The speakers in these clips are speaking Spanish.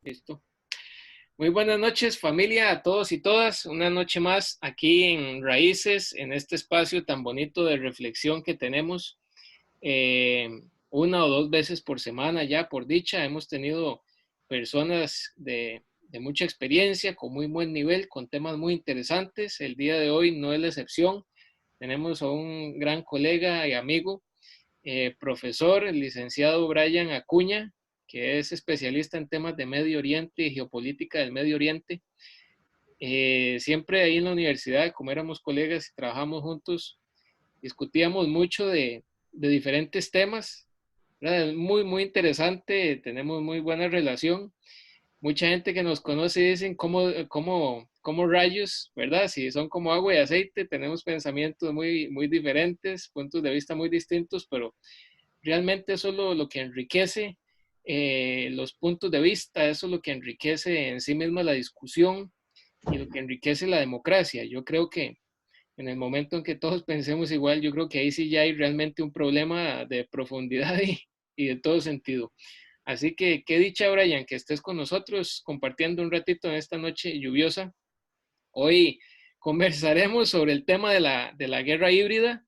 Listo. Muy buenas noches, familia, a todos y todas. Una noche más aquí en Raíces, en este espacio tan bonito de reflexión que tenemos eh, una o dos veces por semana ya, por dicha. Hemos tenido personas de mucha experiencia, con muy buen nivel, con temas muy interesantes. El día de hoy no es la excepción. Tenemos a un gran colega y amigo, profesor, el licenciado Brian Acuña, que es especialista en temas de Medio Oriente y geopolítica del Medio Oriente. Siempre ahí en la universidad, como éramos colegas y trabajamos juntos, discutíamos mucho de diferentes temas, ¿verdad? Es muy, muy interesante, tenemos muy buena relación. Mucha gente que nos conoce dicen cómo rayos, ¿verdad? Si son como agua y aceite, tenemos pensamientos muy, muy diferentes, puntos de vista muy distintos, pero realmente eso es lo que enriquece los puntos de vista, eso es lo que enriquece en sí misma la discusión y lo que enriquece la democracia. Yo creo que en el momento en que todos pensemos igual, yo creo que ahí sí ya hay realmente un problema de profundidad y de todo sentido. Así que qué dicha, Brian, que estés con nosotros compartiendo un ratito en esta noche lluviosa. Hoy conversaremos sobre el tema de la guerra híbrida.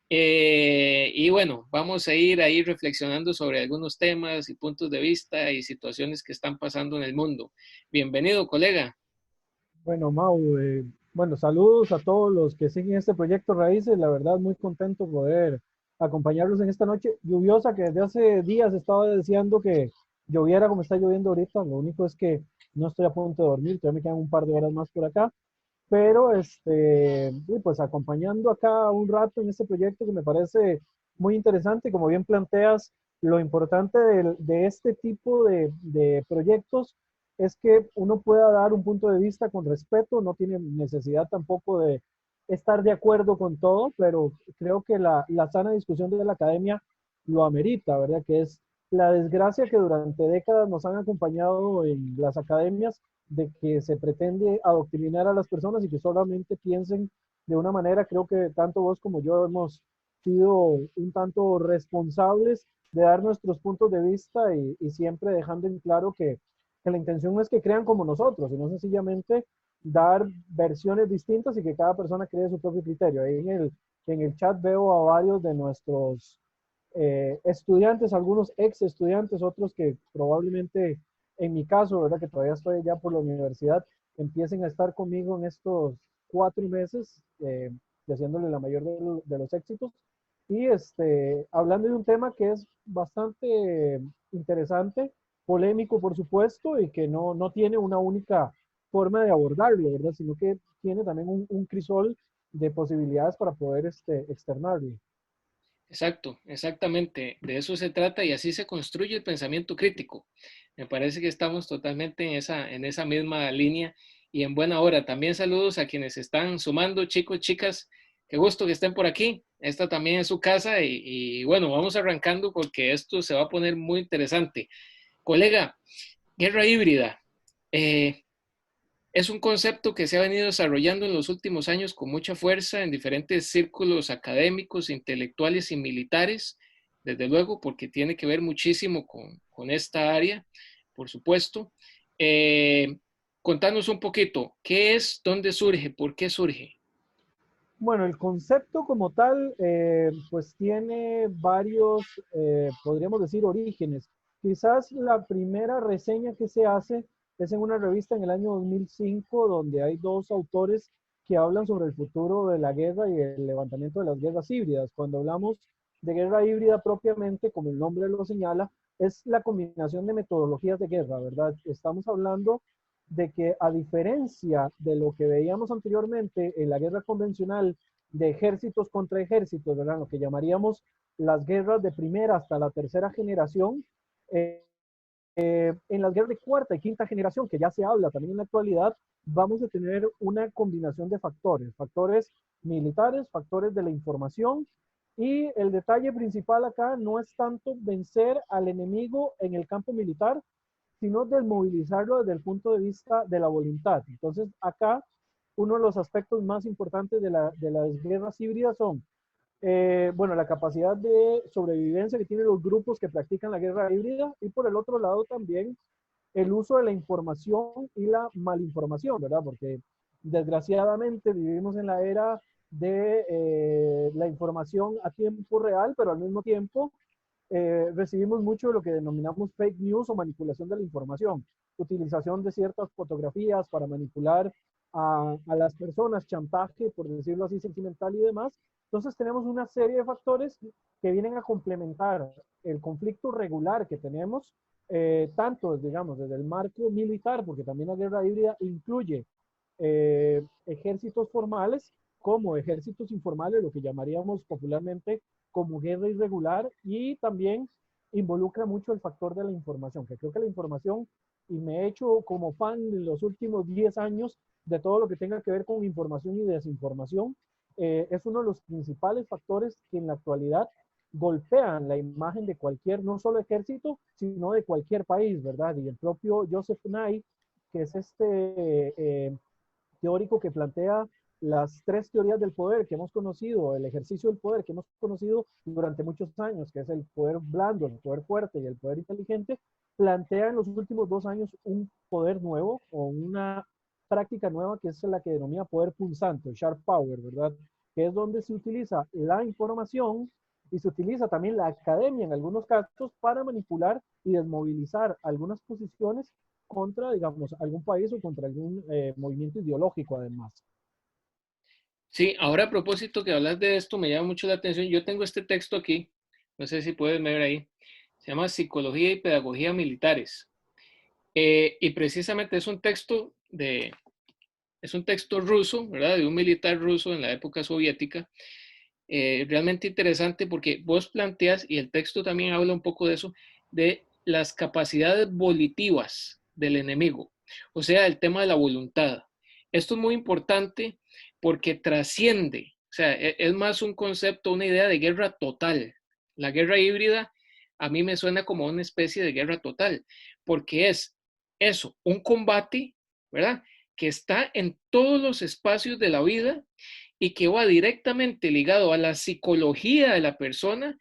Y bueno, vamos a ir ahí reflexionando sobre algunos temas y puntos de vista y situaciones que están pasando en el mundo. Bienvenido, colega. Bueno, Mau, bueno, saludos a todos los que siguen este proyecto Raíces. La verdad, muy contento poder acompañarlos en esta noche lluviosa que desde hace días estaba deseando que lloviera como está lloviendo ahorita. Lo único es que no estoy a punto de dormir, todavía me quedan un par de horas más por acá. Pero y pues acompañando acá un rato en este proyecto que me parece muy interesante, como bien planteas, lo importante de este tipo de proyectos es que uno pueda dar un punto de vista con respeto, no tiene necesidad tampoco de estar de acuerdo con todo, pero creo que la sana discusión de la academia lo amerita, ¿verdad? Que es la desgracia que durante décadas nos han acompañado en las academias de que se pretende adoctrinar a las personas y que solamente piensen de una manera. Creo que tanto vos como yo hemos sido un tanto responsables de dar nuestros puntos de vista y siempre dejando en claro que la intención no es que crean como nosotros, sino sencillamente dar versiones distintas y que cada persona cree su propio criterio. Ahí en el chat veo a varios de nuestros estudiantes, algunos ex estudiantes, otros que probablemente, en mi caso, ¿verdad? Que todavía estoy ya por la universidad, empiecen a estar conmigo en estos 4 meses, deseándole la mayor de los éxitos. Y hablando de un tema que es bastante interesante, polémico por supuesto, y que no tiene una única forma de abordarlo, ¿verdad? Sino que tiene también un crisol de posibilidades para poder externarlo. Exacto, exactamente. De eso se trata y así se construye el pensamiento crítico. Me parece que estamos totalmente en esa misma línea y en buena hora. También saludos a quienes están sumando, chicos, chicas. Qué gusto que estén por aquí. Esta también es su casa y bueno, vamos arrancando porque esto se va a poner muy interesante. Colega, guerra híbrida. Eh, Es un concepto que se ha venido desarrollando en los últimos años con mucha fuerza en diferentes círculos académicos, intelectuales y militares, desde luego, porque tiene que ver muchísimo con esta área, por supuesto. Eh, Contanos un poquito, ¿qué es, dónde surge, por qué surge? Bueno, el concepto como tal, pues tiene varios, podríamos decir, orígenes. Quizás la primera reseña que se hace es en una revista en el año 2005, donde hay dos autores que hablan sobre el futuro de la guerra y el levantamiento de las guerras híbridas. Cuando hablamos de guerra híbrida propiamente, como el nombre lo señala, es la combinación de metodologías de guerra, ¿verdad? Estamos hablando de que a diferencia de lo que veíamos anteriormente en la guerra convencional de ejércitos contra ejércitos, ¿verdad? Lo que llamaríamos las guerras de primera hasta la tercera generación, eh, en las guerras de cuarta y quinta generación, que ya se habla también en la actualidad, vamos a tener una combinación de factores, factores militares, factores de la información, y el detalle principal acá no es tanto vencer al enemigo en el campo militar, sino desmovilizarlo desde el punto de vista de la voluntad. Entonces, acá uno de los aspectos más importantes de las guerras híbridas son, bueno, la capacidad de sobrevivencia que tienen los grupos que practican la guerra híbrida y por el otro lado también el uso de la información y la malinformación, ¿verdad? Porque desgraciadamente vivimos en la era de la información a tiempo real, pero al mismo tiempo recibimos mucho de lo que denominamos fake news o manipulación de la información, utilización de ciertas fotografías para manipular a las personas, chantaje, por decirlo así, sentimental y demás. Entonces tenemos una serie de factores que vienen a complementar el conflicto regular que tenemos, tanto, digamos, desde el marco militar, porque también la guerra híbrida incluye ejércitos formales como ejércitos informales, lo que llamaríamos popularmente como guerra irregular, y también involucra mucho el factor de la información, que creo que la información, y me he hecho como fan en los últimos 10 años de todo lo que tenga que ver con información y desinformación, es uno de los principales factores que en la actualidad golpean la imagen de cualquier, no solo ejército, sino de cualquier país, ¿verdad? Y el propio Joseph Nye, que es teórico que plantea las tres teorías del poder que hemos conocido, el ejercicio del poder que hemos conocido durante muchos años, que es el poder blando, el poder fuerte y el poder inteligente, plantea en los últimos 2 años un poder nuevo o una práctica nueva que es la que denomina poder punzante, sharp power, ¿verdad? Que es donde se utiliza la información y se utiliza también la academia en algunos casos para manipular y desmovilizar algunas posiciones contra, digamos, algún país o contra algún movimiento ideológico además. Sí, ahora a propósito que hablas de esto, me llama mucho la atención. Yo tengo este texto aquí, no sé si puedes ver ahí. Se llama Psicología y Pedagogía Militares. Y precisamente es un texto ruso, ¿verdad? De un militar ruso en la época soviética. Realmente interesante porque vos planteas, y el texto también habla un poco de eso, de las capacidades volitivas del enemigo, o sea, el tema de la voluntad. Esto es muy importante porque trasciende, o sea, es más un concepto, una idea de guerra total. La guerra híbrida a mí me suena como una especie de guerra total, porque es eso, un combate, ¿verdad? Que está en todos los espacios de la vida y que va directamente ligado a la psicología de la persona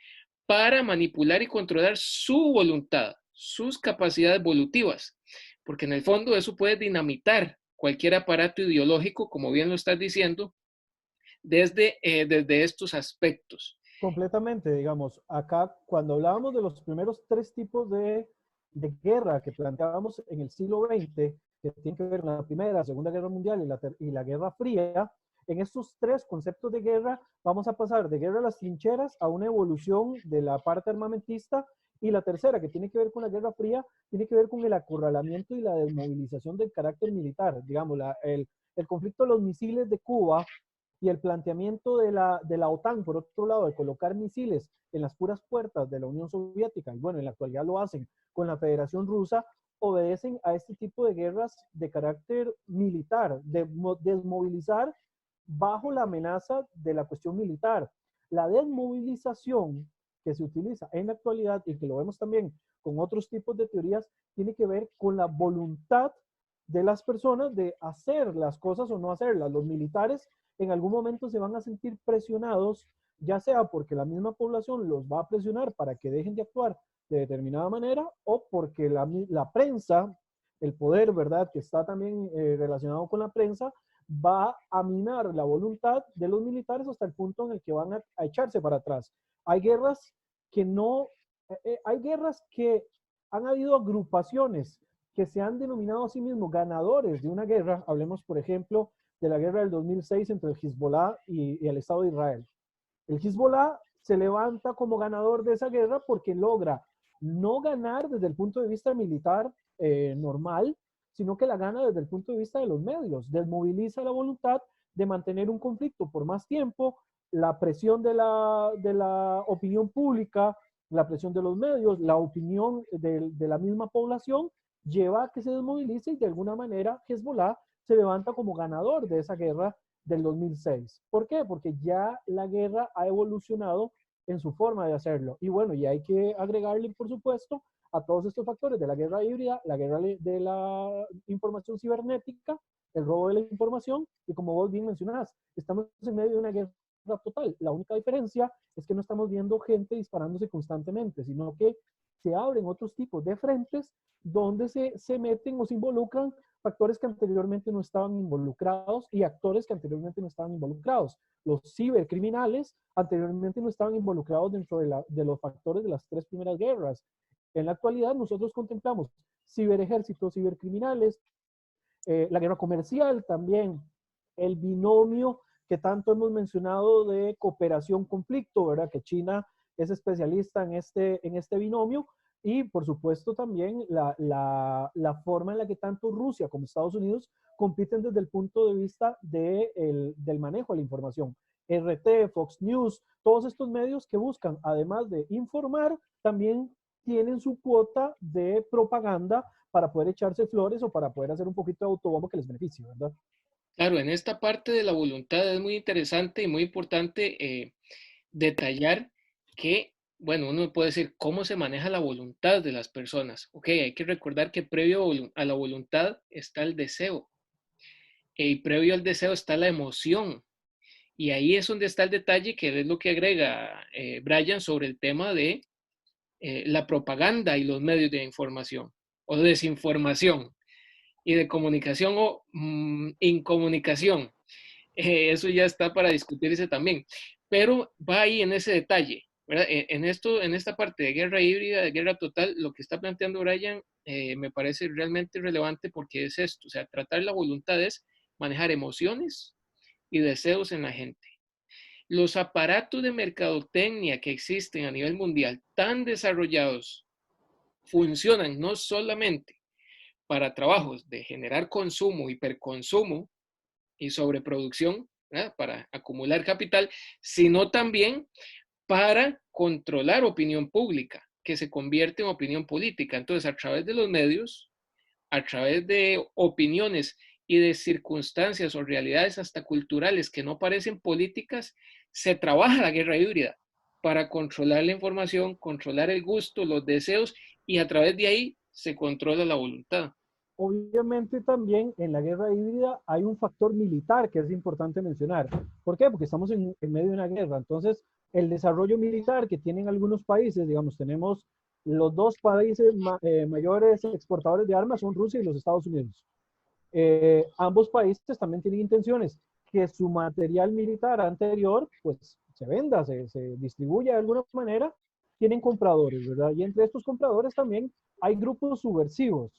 para manipular y controlar su voluntad, sus capacidades evolutivas, porque en el fondo eso puede dinamitar cualquier aparato ideológico, como bien lo estás diciendo, desde estos aspectos. Completamente, digamos, acá cuando hablábamos de los primeros tres tipos de guerra que planteábamos en el siglo XX, que tienen que ver con la Primera, la Segunda Guerra Mundial y la Guerra Fría, en estos tres conceptos de guerra vamos a pasar de guerra a las trincheras a una evolución de la parte armamentista, y la tercera, que tiene que ver con la Guerra Fría, tiene que ver con el acorralamiento y la desmovilización del carácter militar. Digamos, el conflicto de los misiles de Cuba y el planteamiento de la OTAN, por otro lado, de colocar misiles en las puras puertas de la Unión Soviética, y bueno, en la actualidad lo hacen con la Federación Rusa, obedecen a este tipo de guerras de carácter militar, de desmovilizar bajo la amenaza de la cuestión militar. La desmovilización que se utiliza en la actualidad y que lo vemos también con otros tipos de teorías, tiene que ver con la voluntad de las personas de hacer las cosas o no hacerlas. Los militares en algún momento se van a sentir presionados, ya sea porque la misma población los va a presionar para que dejen de actuar de determinada manera, o porque la prensa, el poder, ¿verdad?, que está también relacionado con la prensa, va a minar la voluntad de los militares hasta el punto en el que van a echarse para atrás. Hay guerras que no, hay guerras que han habido agrupaciones que se han denominado a sí mismos ganadores de una guerra. Hablemos, por ejemplo, de la guerra del 2006 entre el Hezbollah y el Estado de Israel. El Hezbollah se levanta como ganador de esa guerra porque logra no ganar desde el punto de vista militar normal, sino que la gana desde el punto de vista de los medios. Desmoviliza la voluntad de mantener un conflicto por más tiempo, la presión de la opinión pública, la presión de los medios, la opinión de la misma población, lleva a que se desmovilice y de alguna manera Hezbollah se levanta como ganador de esa guerra del 2006. ¿Por qué? Porque ya la guerra ha evolucionado en su forma de hacerlo. Y bueno, y hay que agregarle, por supuesto, a todos estos factores de la guerra híbrida, la guerra de la información cibernética, el robo de la información, y como vos bien mencionás, estamos en medio de una guerra total. La única diferencia es que no estamos viendo gente disparándose constantemente, sino que se abren otros tipos de frentes donde se meten o se involucran factores que anteriormente no estaban involucrados y actores que anteriormente no estaban involucrados. Los cibercriminales anteriormente no estaban involucrados dentro de los factores de las tres primeras guerras. En la actualidad nosotros contemplamos ciberejércitos, cibercriminales, la guerra comercial también, el binomio que tanto hemos mencionado de cooperación-conflicto, ¿verdad? Que China es especialista en este binomio, y por supuesto también la forma en la que tanto Rusia como Estados Unidos compiten desde el punto de vista del manejo de la información. RT, Fox News, todos estos medios que buscan, además de informar, también tienen su cuota de propaganda para poder echarse flores o para poder hacer un poquito de autobombo que les beneficie, ¿verdad? Claro, en esta parte de la voluntad es muy interesante y muy importante detallar que, bueno, uno puede decir cómo se maneja la voluntad de las personas. Ok, hay que recordar que previo a la voluntad está el deseo y previo al deseo está la emoción. Y ahí es donde está el detalle, que es lo que agrega Brian sobre el tema de la propaganda y los medios de información o desinformación y de comunicación o incomunicación. Eso ya está para discutirse también. Pero va ahí en ese detalle, ¿verdad? En esta parte de guerra híbrida, de guerra total, lo que está planteando Brian me parece realmente relevante porque es esto, o sea, tratar la voluntad es manejar emociones y deseos en la gente. Los aparatos de mercadotecnia que existen a nivel mundial, tan desarrollados, funcionan no solamente para trabajos de generar consumo, hiperconsumo y sobreproducción, ¿verdad? Para acumular capital, sino también para controlar opinión pública, que se convierte en opinión política. Entonces, a través de los medios, a través de opiniones y de circunstancias o realidades hasta culturales que no parecen políticas, se trabaja la guerra híbrida para controlar la información, controlar el gusto, los deseos, y a través de ahí se controla la voluntad. Obviamente también en la guerra híbrida hay un factor militar que es importante mencionar. ¿Por qué? Porque estamos en medio de una guerra. Entonces, el desarrollo militar que tienen algunos países, digamos, tenemos los dos países mayores exportadores de armas son Rusia y los Estados Unidos. Ambos países también tienen intenciones que su material militar anterior pues se venda, se distribuya de alguna manera, tienen compradores, ¿verdad? Y entre estos compradores también hay grupos subversivos.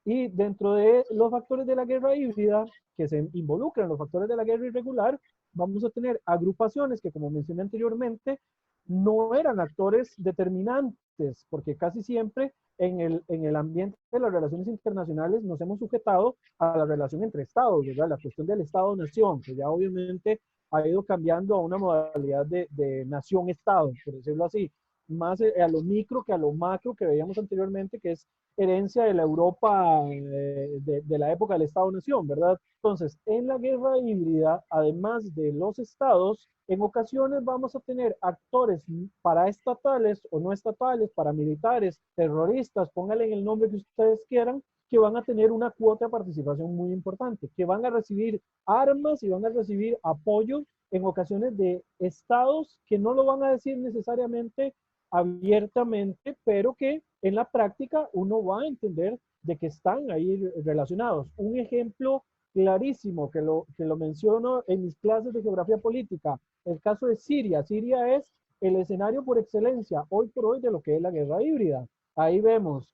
Y dentro de los factores de la guerra híbrida, que se involucran los factores de la guerra irregular, vamos a tener agrupaciones que, como mencioné anteriormente, no eran actores determinantes, porque casi siempre en el ambiente de las relaciones internacionales nos hemos sujetado a la relación entre estados, ¿verdad? La cuestión del estado-nación, que ya obviamente ha ido cambiando a una modalidad de nación-estado, por decirlo así, más a lo micro que a lo macro que veíamos anteriormente, que es herencia de la Europa de la época del Estado-Nación, ¿verdad? Entonces, en la guerra híbrida, además de los estados, en ocasiones vamos a tener actores paraestatales o no estatales, paramilitares, terroristas, pónganle en el nombre que ustedes quieran, que van a tener una cuota de participación muy importante, que van a recibir armas y van a recibir apoyo en ocasiones de estados que no lo van a decir necesariamente abiertamente, pero que en la práctica uno va a entender de que están ahí relacionados. Un ejemplo clarísimo que lo menciono en mis clases de geografía política, el caso de Siria. Siria es el escenario por excelencia hoy por hoy de lo que es la guerra híbrida. Ahí vemos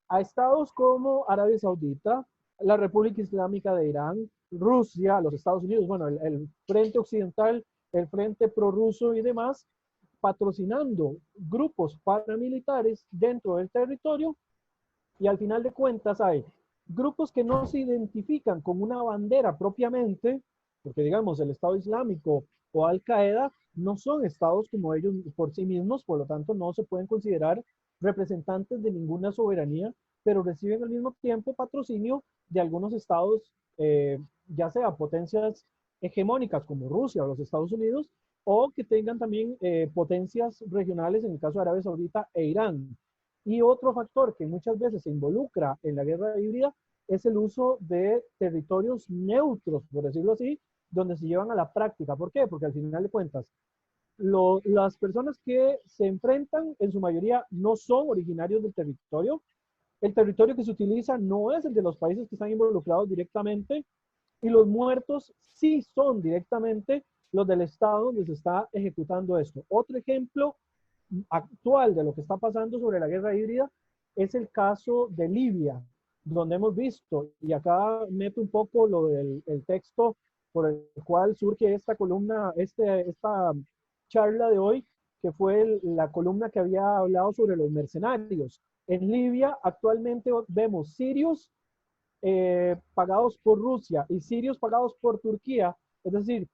a estados como Arabia Saudita, la República Islámica de Irán, Rusia, los Estados Unidos, bueno, el frente occidental, el frente prorruso y demás, patrocinando grupos paramilitares dentro del territorio, y al final de cuentas hay grupos que no se identifican con una bandera propiamente, porque digamos el Estado Islámico o Al Qaeda no son estados como ellos por sí mismos, por lo tanto no se pueden considerar representantes de ninguna soberanía, pero reciben al mismo tiempo patrocinio de algunos estados, ya sea potencias hegemónicas como Rusia o los Estados Unidos, o que tengan también potencias regionales, en el caso de Arabia Saudita e Irán. Y otro factor que muchas veces se involucra en la guerra híbrida es el uso de territorios neutros, por decirlo así, donde se llevan a la práctica. ¿Por qué? Porque al final de cuentas, las personas que se enfrentan en su mayoría no son originarios del territorio. El territorio que se utiliza no es el de los países que están involucrados directamente y los muertos sí son directamente los del Estado donde se está ejecutando esto. Otro ejemplo actual de lo que está pasando sobre la guerra híbrida es el caso de Libia, donde hemos visto, y acá meto un poco lo del el texto por el cual surge esta columna, esta charla de hoy, que fue la columna que había hablado sobre los mercenarios. En Libia actualmente vemos sirios pagados por Rusia y sirios pagados por Turquía, es decir,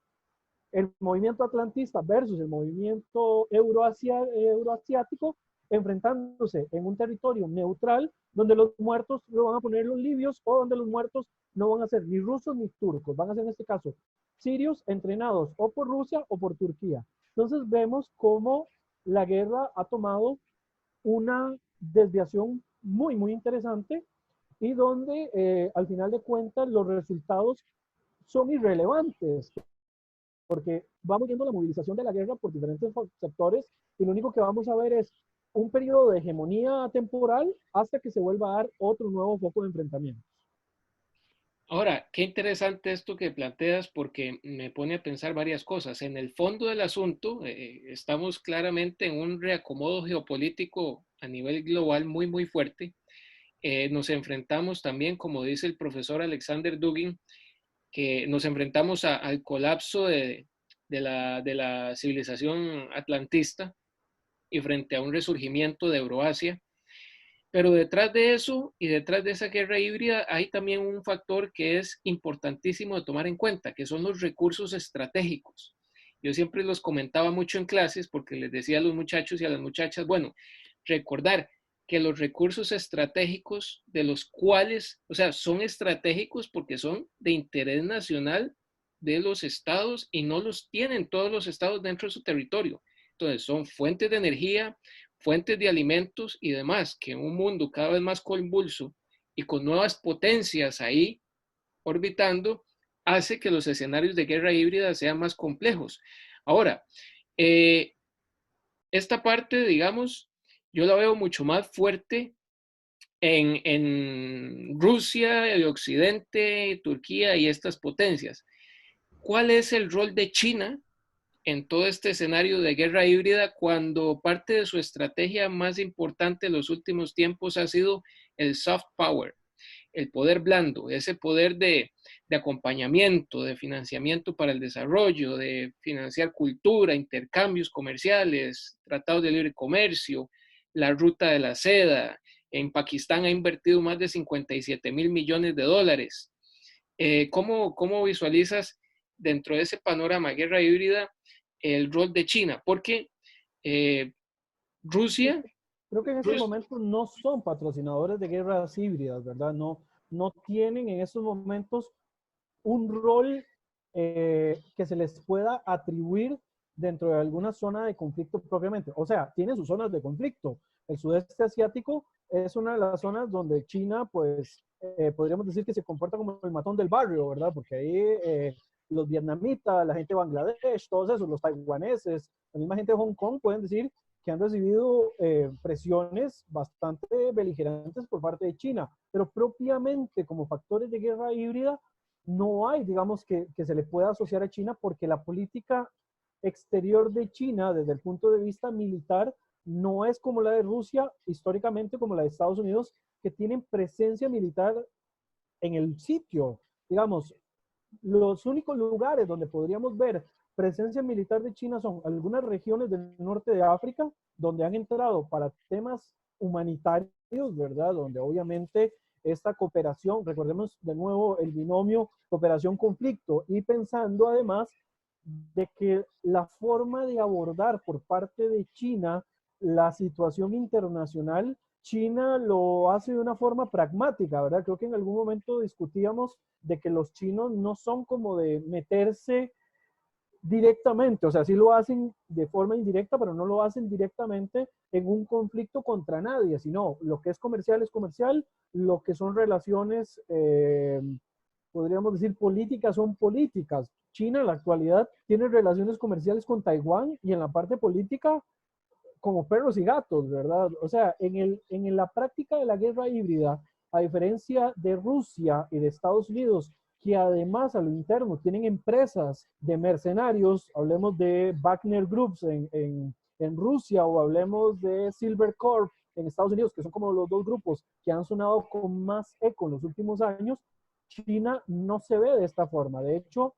el movimiento atlantista versus el movimiento euroasiático enfrentándose en un territorio neutral donde los muertos lo van a poner los libios o donde los muertos no van a ser ni rusos ni turcos, van a ser en este caso sirios entrenados o por Rusia o por Turquía. Entonces vemos cómo la guerra ha tomado una desviación muy, muy interesante y donde al final de cuentas los resultados son irrelevantes porque vamos viendo la movilización de la guerra por diferentes sectores y lo único que vamos a ver es un periodo de hegemonía temporal hasta que se vuelva a dar otro nuevo foco de enfrentamiento. Ahora, qué interesante esto que planteas porque me pone a pensar varias cosas. En el fondo del asunto, estamos claramente en un reacomodo geopolítico a nivel global muy, muy fuerte. Nos enfrentamos también, como dice el profesor Alexander Dugin, que nos enfrentamos al colapso de la civilización atlantista y frente a un resurgimiento de Euroasia. Pero detrás de eso y detrás de esa guerra híbrida hay también un factor que es importantísimo de tomar en cuenta, que son los recursos estratégicos. Yo siempre los comentaba mucho en clases porque les decía a los muchachos y a las muchachas, bueno, recordar que los recursos estratégicos de los cuales, o sea, son estratégicos porque son de interés nacional de los estados y no los tienen todos los estados dentro de su territorio. Entonces, son fuentes de energía, fuentes de alimentos y demás, que en un mundo cada vez más convulso y con nuevas potencias ahí orbitando, hace que los escenarios de guerra híbrida sean más complejos. Ahora, eh, esta parte, digamos, yo la veo mucho más fuerte en Rusia, el Occidente, Turquía y estas potencias. ¿Cuál es el rol de China en todo este escenario de guerra híbrida cuando parte de su estrategia más importante en los últimos tiempos ha sido el soft power, el poder blando, ese poder de acompañamiento, de financiamiento para el desarrollo, de financiar cultura, intercambios comerciales, tratados de libre comercio, la ruta de la seda? En Pakistán ha invertido más de 57.000 millones de dólares. ¿Cómo visualizas dentro de ese panorama de guerra híbrida el rol de China? Porque eh, Rusia, Creo que en estos Rus momentos no son patrocinadores de guerras híbridas, ¿verdad? No, no tienen en estos momentos un rol que se les pueda atribuir dentro de alguna zona de conflicto propiamente. O sea, tiene sus zonas de conflicto. El sudeste asiático es una de las zonas donde China, pues, podríamos decir que se comporta como el matón del barrio, ¿verdad? Porque ahí los vietnamitas, la gente de Bangladesh, todos esos, los taiwaneses, la misma gente de Hong Kong pueden decir que han recibido presiones bastante beligerantes por parte de China, pero propiamente como factores de guerra híbrida no hay, digamos, que se le pueda asociar a China porque la política exterior de China desde el punto de vista militar no es como la de Rusia, históricamente como la de Estados Unidos, que tienen presencia militar en el sitio. Digamos, los únicos lugares donde podríamos ver presencia militar de China son algunas regiones del norte de África, donde han entrado para temas humanitarios, ¿verdad? Donde obviamente esta cooperación, recordemos de nuevo el binomio cooperación-conflicto y pensando además de que la forma de abordar por parte de China la situación internacional, China lo hace de una forma pragmática, ¿verdad? Creo que en algún momento discutíamos de que los chinos no son como de meterse directamente, o sea, sí lo hacen de forma indirecta, pero no lo hacen directamente en un conflicto contra nadie, sino lo que es comercial, lo que son relaciones, podríamos decir, políticas son políticas. China en la actualidad tiene relaciones comerciales con Taiwán y en la parte política como perros y gatos, ¿verdad? O sea, en la práctica de la guerra híbrida, a diferencia de Rusia y de Estados Unidos, que además a lo interno tienen empresas de mercenarios, hablemos de Wagner Groups en Rusia o hablemos de Silver Corp en Estados Unidos, que son como los dos grupos que han sonado con más eco en los últimos años, China no se ve de esta forma. De hecho,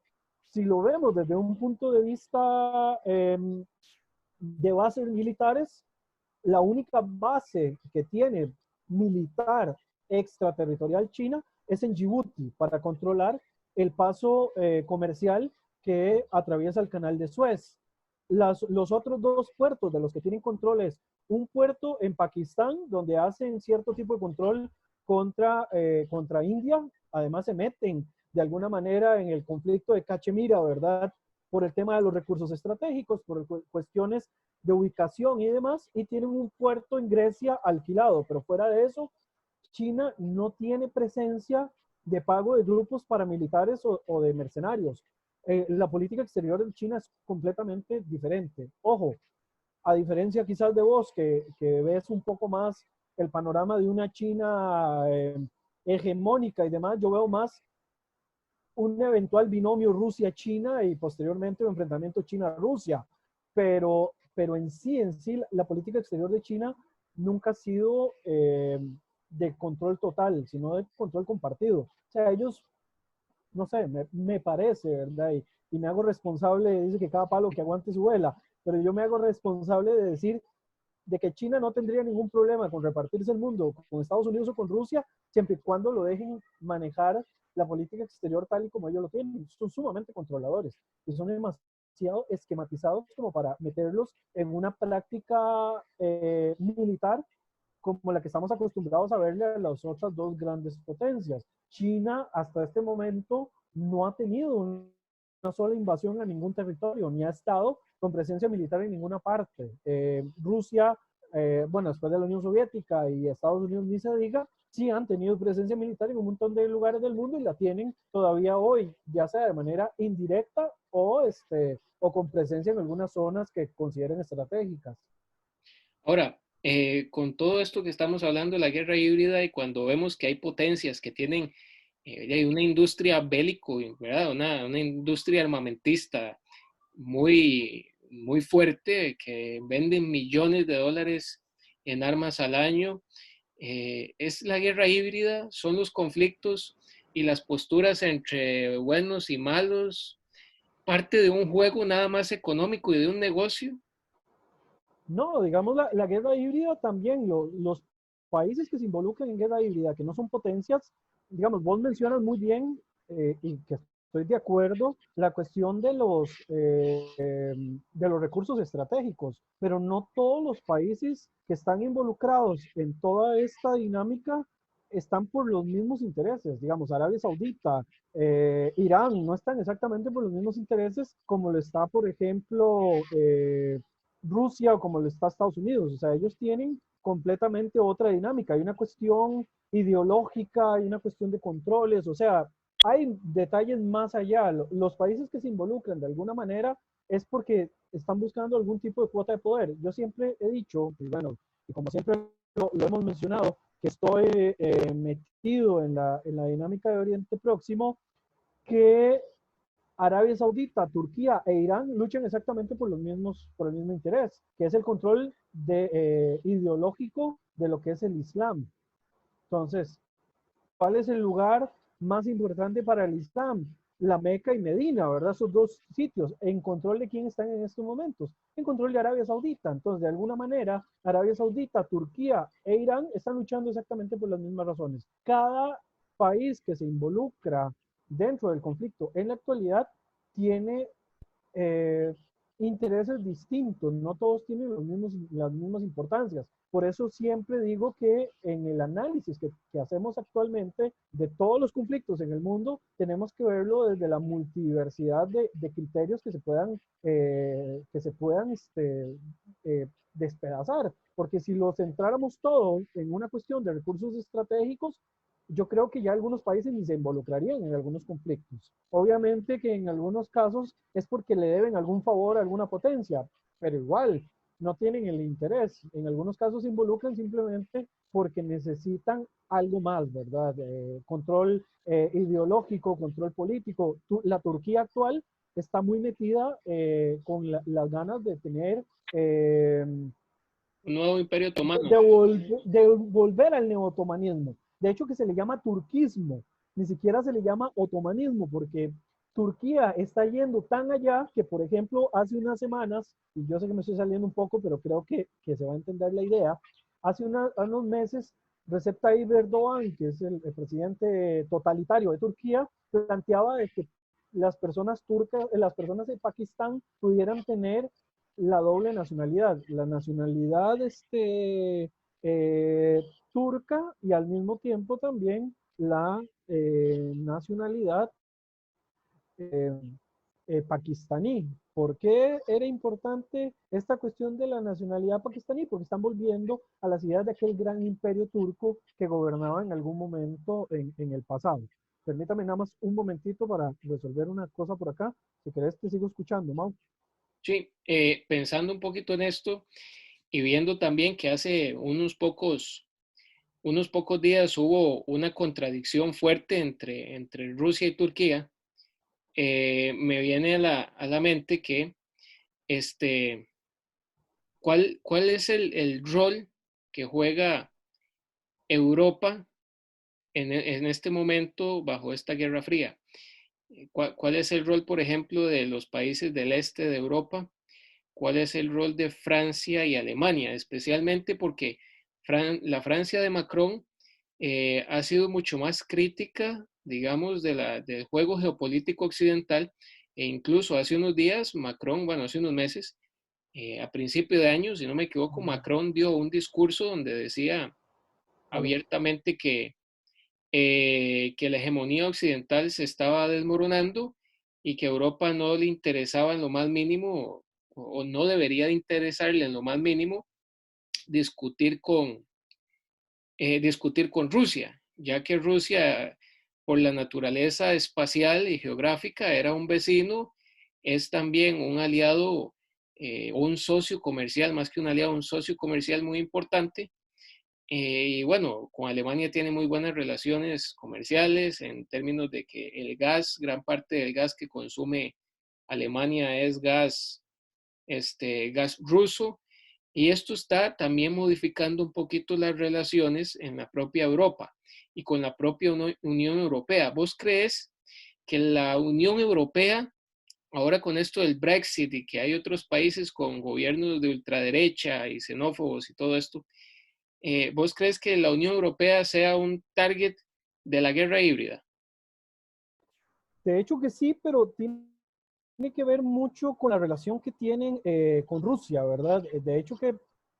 si lo vemos desde un punto de vista de bases militares, la única base que tiene militar extraterritorial China es en Djibouti para controlar el paso comercial que atraviesa el canal de Suez. Los otros dos puertos de los que tienen control es un puerto en Pakistán, donde hacen cierto tipo de control contra India. Además se meten de alguna manera en el conflicto de Cachemira, ¿verdad? Por el tema de los recursos estratégicos, por cuestiones de ubicación y demás, y tienen un puerto en Grecia alquilado, pero fuera de eso, China no tiene presencia de pago de grupos paramilitares o de mercenarios. La política exterior de China es completamente diferente. Ojo, a diferencia quizás de vos, que ves un poco más el panorama de una China hegemónica y demás, yo veo más un eventual binomio Rusia-China y posteriormente un enfrentamiento China-Rusia. Pero en sí, la política exterior de China nunca ha sido de control total, sino de control compartido. O sea, ellos, no sé, me parece, ¿verdad? Y me hago responsable, dice que cada palo que aguante su vela, pero yo me hago responsable de decir de que China no tendría ningún problema con repartirse el mundo con Estados Unidos o con Rusia, siempre y cuando lo dejen manejar la política exterior tal y como ellos lo tienen. Son sumamente controladores y son demasiado esquematizados como para meterlos en una práctica militar como la que estamos acostumbrados a verle a las otras dos grandes potencias. China hasta este momento no ha tenido una sola invasión a ningún territorio, ni ha estado con presencia militar en ninguna parte. Rusia, bueno, después de la Unión Soviética y Estados Unidos ni se diga, sí han tenido presencia militar en un montón de lugares del mundo y la tienen todavía hoy, ya sea de manera indirecta o con presencia en algunas zonas que consideren estratégicas. Ahora, con todo esto que estamos hablando de la guerra híbrida y cuando vemos que hay potencias que tienen hay una industria bélico, ¿verdad? Una industria armamentista muy fuerte que venden millones de dólares en armas al año. Es la guerra híbrida, son los conflictos y las posturas entre buenos y malos, parte de un juego nada más económico y de un negocio. No, digamos, la guerra híbrida también, los países que se involucran en guerra híbrida, que no son potencias, digamos, vos mencionas muy bien y que estoy de acuerdo, la cuestión de los recursos estratégicos, pero no todos los países que están involucrados en toda esta dinámica están por los mismos intereses. Digamos, Arabia Saudita, Irán, no están exactamente por los mismos intereses como lo está, por ejemplo, Rusia o como lo está Estados Unidos. O sea, ellos tienen completamente otra dinámica. Hay una cuestión ideológica, hay una cuestión de controles, o sea, hay detalles más allá. Los países que se involucran de alguna manera es porque están buscando algún tipo de cuota de poder. Yo siempre he dicho, y bueno, y como siempre lo hemos mencionado, que estoy metido en la dinámica de Oriente Próximo, que Arabia Saudita, Turquía e Irán luchan exactamente por el mismo interés, que es el control ideológico de lo que es el Islam. Entonces, ¿cuál es el lugar más importante para el Islam? La Meca y Medina, ¿verdad? Esos dos sitios. ¿En control de quién están en estos momentos? En control de Arabia Saudita. Entonces, de alguna manera, Arabia Saudita, Turquía e Irán están luchando exactamente por las mismas razones. Cada país que se involucra dentro del conflicto en la actualidad tiene eh, intereses distintos, no todos tienen las mismas importancias. Por eso siempre digo que en el análisis que hacemos actualmente de todos los conflictos en el mundo, tenemos que verlo desde la multiversidad de criterios que se puedan despedazar. Porque si lo centráramos todo en una cuestión de recursos estratégicos, yo creo que ya algunos países ni se involucrarían en algunos conflictos. Obviamente que en algunos casos es porque le deben algún favor a alguna potencia, pero igual no tienen el interés. En algunos casos se involucran simplemente porque necesitan algo más, ¿verdad? Control ideológico, control político. La Turquía actual está muy metida con las ganas de tener Un nuevo imperio otomano. de volver al neotomanismo. De hecho, que se le llama turquismo, ni siquiera se le llama otomanismo, porque Turquía está yendo tan allá que, por ejemplo, hace unas semanas, y yo sé que me estoy saliendo un poco, pero creo que se va a entender la idea, hace unos meses Recep Tayyip Erdogan, que es el presidente totalitario de Turquía, planteaba de que las personas turcas, las personas de Pakistán pudieran tener la doble nacionalidad, la nacionalidad turca y al mismo tiempo también la nacionalidad eh, pakistaní. ¿Por qué era importante esta cuestión de la nacionalidad pakistaní? Porque están volviendo a las ideas de aquel gran imperio turco que gobernaba en algún momento en el pasado. Permítame nada más un momentito para resolver una cosa por acá. Si querés, te sigo escuchando, Mau. Sí, pensando un poquito en esto y viendo también que hace unos pocos días hubo una contradicción fuerte entre Rusia y Turquía, me viene a la mente que este, ¿cuál es el rol que juega Europa en este momento bajo esta Guerra Fría? ¿Cuál es el rol, por ejemplo, de los países del este de Europa? ¿Cuál es el rol de Francia y Alemania? Especialmente porque la Francia de Macron ha sido mucho más crítica, digamos, del juego geopolítico occidental, e incluso hace unos días, Macron, bueno, hace unos meses, a principio de año, si no me equivoco, Macron dio un discurso donde decía Aló. abiertamente que la hegemonía occidental se estaba desmoronando y que a Europa no le interesaba en lo más mínimo o no debería de interesarle en lo más mínimo discutir discutir con Rusia, ya que Rusia, por la naturaleza espacial y geográfica, era un vecino, es también un aliado o un socio comercial, más que un aliado, un socio comercial muy importante. Y bueno, con Alemania tiene muy buenas relaciones comerciales en términos de que el gas, gran parte del gas que consume Alemania es gas ruso, y esto está también modificando un poquito las relaciones en la propia Europa y con la propia Unión Europea. ¿Vos crees que la Unión Europea, ahora con esto del Brexit y que hay otros países con gobiernos de ultraderecha y xenófobos y todo esto, ¿vos crees que la Unión Europea sea un target de la guerra híbrida? De hecho que sí, pero tiene que ver mucho con la relación que tienen con Rusia, ¿verdad? De hecho que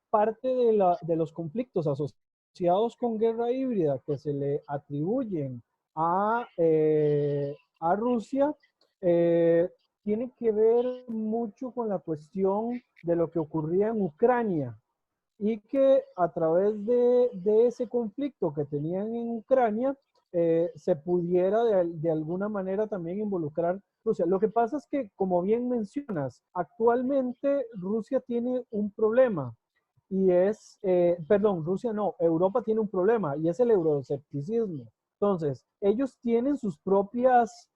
parte de los conflictos asociados con guerra híbrida que se le atribuyen a Rusia, eh, tiene que ver mucho con la cuestión de lo que ocurría en Ucrania y que a través de ese conflicto que tenían en Ucrania, se pudiera de alguna manera también involucrar Rusia. Lo que pasa es que, como bien mencionas, actualmente Rusia tiene un problema y es, perdón, Rusia no, Europa tiene un problema y es el euroescepticismo. Entonces, ellos tienen sus propias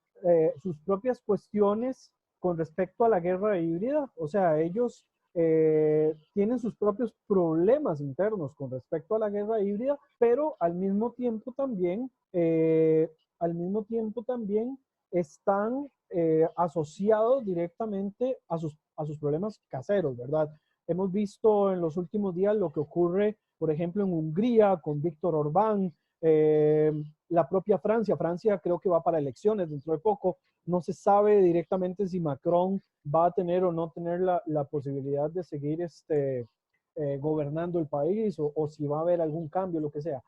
cuestiones con respecto a la guerra híbrida, o sea, ellos tienen sus propios problemas internos con respecto a la guerra híbrida, pero al mismo tiempo también están asociados directamente a sus problemas caseros, ¿verdad? Hemos visto en los últimos días lo que ocurre, por ejemplo, en Hungría con Víctor Orbán, eh, la propia Francia. Francia creo que va para elecciones dentro de poco. No se sabe directamente si Macron va a tener o no tener la posibilidad de seguir gobernando el país o si va a haber algún cambio, lo que sea.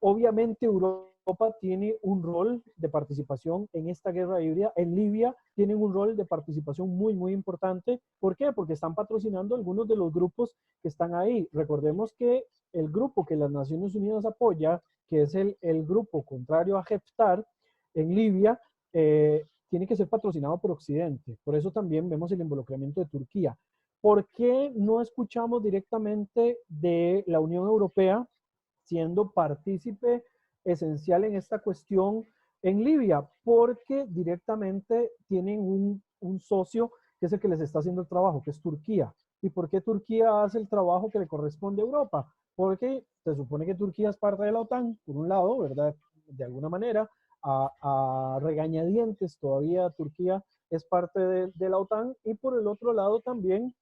Obviamente Europa tiene un rol de participación en esta guerra híbrida. En Libia tienen un rol de participación muy, muy importante. ¿Por qué? Porque están patrocinando algunos de los grupos que están ahí. Recordemos que el grupo que las Naciones Unidas apoya, que es el grupo contrario a Haftar en Libia, tiene que ser patrocinado por Occidente. Por eso también vemos el involucramiento de Turquía. ¿Por qué no escuchamos directamente de la Unión Europea siendo partícipe esencial en esta cuestión en Libia? Porque directamente tienen un socio que es el que les está haciendo el trabajo, que es Turquía. ¿Y por qué Turquía hace el trabajo que le corresponde a Europa? Porque se supone que Turquía es parte de la OTAN, por un lado, ¿verdad? De alguna manera, a regañadientes todavía Turquía es parte de la OTAN, y por el otro lado también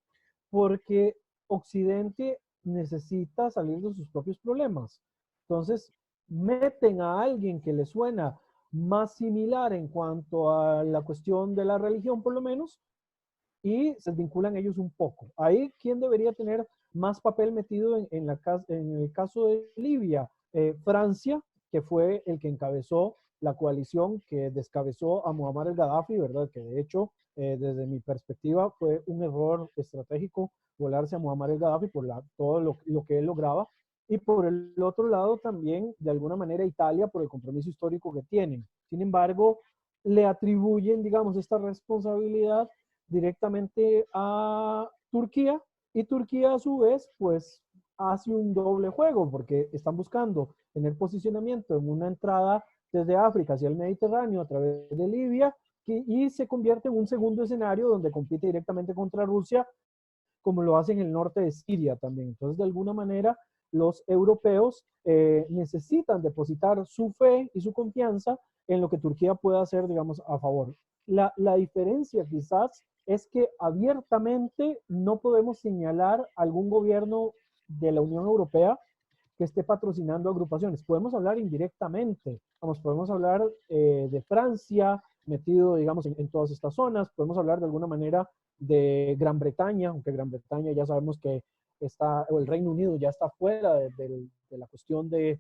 porque Occidente necesita salir de sus propios problemas. Entonces, meten a alguien que le suena más similar en cuanto a la cuestión de la religión, por lo menos, y se vinculan ellos un poco. Ahí, ¿quién debería tener más papel metido en el caso de Libia? Francia, que fue el que encabezó la coalición que descabezó a Muammar el-Gaddafi, ¿verdad? Que de hecho, desde mi perspectiva, fue un error estratégico volarse a Muammar el-Gaddafi por todo lo que él lograba. Y por el otro lado también, de alguna manera, Italia por el compromiso histórico que tienen. Sin embargo, le atribuyen, digamos, esta responsabilidad directamente a Turquía, y Turquía a su vez pues hace un doble juego porque están buscando tener posicionamiento en una entrada desde África hacia el Mediterráneo a través de Libia, y se convierte en un segundo escenario donde compite directamente contra Rusia, como lo hace en el norte de Siria también. Entonces, de alguna manera, los europeos necesitan depositar su fe y su confianza en lo que Turquía pueda hacer, digamos, a favor. La diferencia quizás es que abiertamente no podemos señalar algún gobierno de la Unión Europea que esté patrocinando agrupaciones. Podemos hablar indirectamente, vamos, podemos hablar de Francia metido, digamos, en todas estas zonas, podemos hablar de alguna manera de Gran Bretaña, aunque Gran Bretaña ya sabemos que está, o el Reino Unido ya está fuera de la cuestión de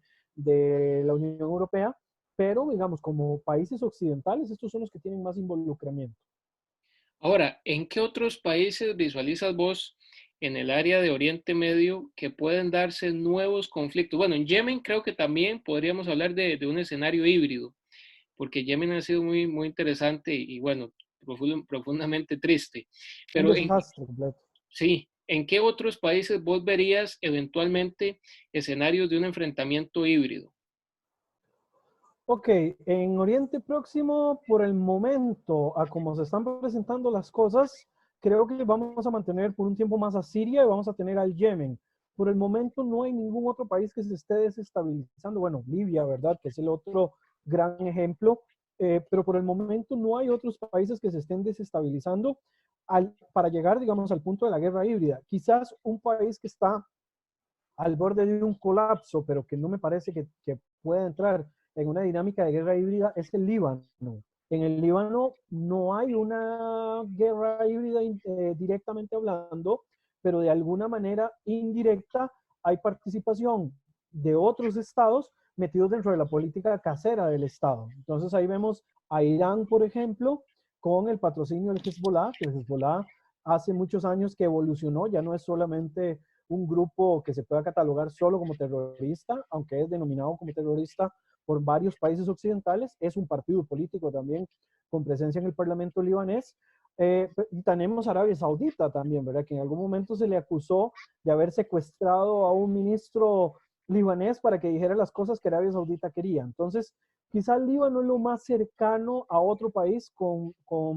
la Unión Europea, pero digamos, como países occidentales, estos son los que tienen más involucramiento. Ahora, ¿en qué otros países visualizas vos en el área de Oriente Medio que pueden darse nuevos conflictos? Bueno, en Yemen creo que también podríamos hablar de un escenario híbrido, porque Yemen ha sido muy, muy interesante y bueno, profundamente triste. Un Pero desastre completo. sí, ¿en qué otros países vos verías eventualmente escenarios de un enfrentamiento híbrido? Ok, en Oriente Próximo, por el momento, a como se están presentando las cosas, creo que vamos a mantener por un tiempo más a Siria y vamos a tener al Yemen. Por el momento no hay ningún otro país que se esté desestabilizando. Bueno, Libia, ¿verdad? Que es el otro gran ejemplo. Pero por el momento no hay otros países que se estén desestabilizando para llegar, digamos, al punto de la guerra híbrida. Quizás un país que está al borde de un colapso, pero que no me parece que pueda entrar en una dinámica de guerra híbrida, es el Líbano. En el Líbano no hay una guerra híbrida directamente hablando, pero de alguna manera indirecta hay participación de otros estados metidos dentro de la política casera del estado. Entonces ahí vemos a Irán, por ejemplo, con el patrocinio del Hezbollah, que el Hezbollah hace muchos años que evolucionó, ya no es solamente un grupo que se pueda catalogar solo como terrorista, aunque es denominado como terrorista por varios países occidentales, es un partido político también con presencia en el Parlamento libanés. Y tenemos Arabia Saudita también, ¿verdad? Que en algún momento se le acusó de haber secuestrado a un ministro libanés para que dijera las cosas que Arabia Saudita quería. Entonces, quizá el Líbano es lo más cercano a otro país con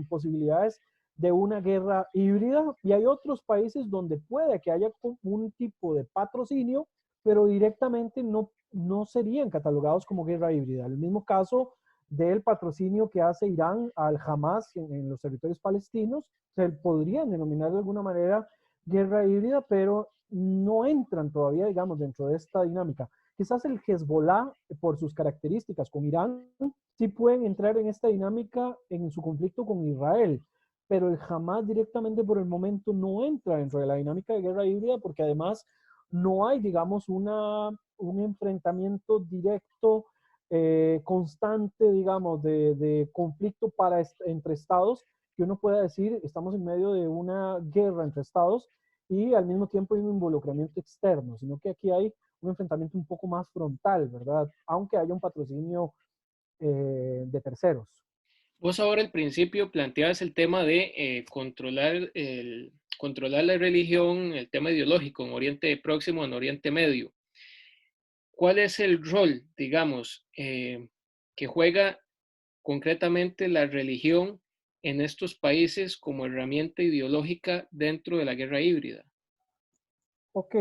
posibilidades de una guerra híbrida, y hay otros países donde puede que haya un tipo de patrocinio, pero directamente no serían catalogados como guerra híbrida. El mismo caso del patrocinio que hace Irán al Hamas en los territorios palestinos, se podrían denominar de alguna manera guerra híbrida, pero no entran todavía, digamos, dentro de esta dinámica. Quizás el Hezbollah, por sus características con Irán, sí pueden entrar en esta dinámica en su conflicto con Israel, pero el Hamas directamente por el momento no entra dentro de la dinámica de guerra híbrida, porque además no hay, digamos, un enfrentamiento directo, constante, digamos, de conflicto entre estados, que uno pueda decir, estamos en medio de una guerra entre estados y al mismo tiempo hay un involucramiento externo, sino que aquí hay un enfrentamiento un poco más frontal, ¿verdad? Aunque haya un patrocinio de terceros. Vos ahora al principio planteabas el tema de controlar la religión, el tema ideológico en Oriente Próximo, en Oriente Medio. ¿Cuál es el rol, digamos, que juega concretamente la religión en estos países como herramienta ideológica dentro de la guerra híbrida? Ok,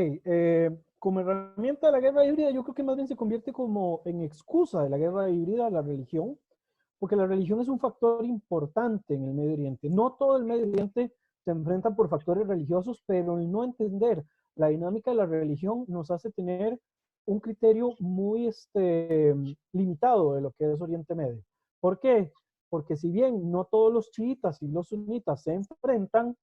como herramienta de la guerra híbrida, yo creo que más bien se convierte como en excusa de la guerra híbrida la religión, porque la religión es un factor importante en el Medio Oriente. No todo el Medio Oriente se enfrenta por factores religiosos, pero el no entender la dinámica de la religión nos hace tener un criterio muy limitado de lo que es Oriente Medio. ¿Por qué? Porque si bien no todos los chiitas y los sunitas se enfrentan,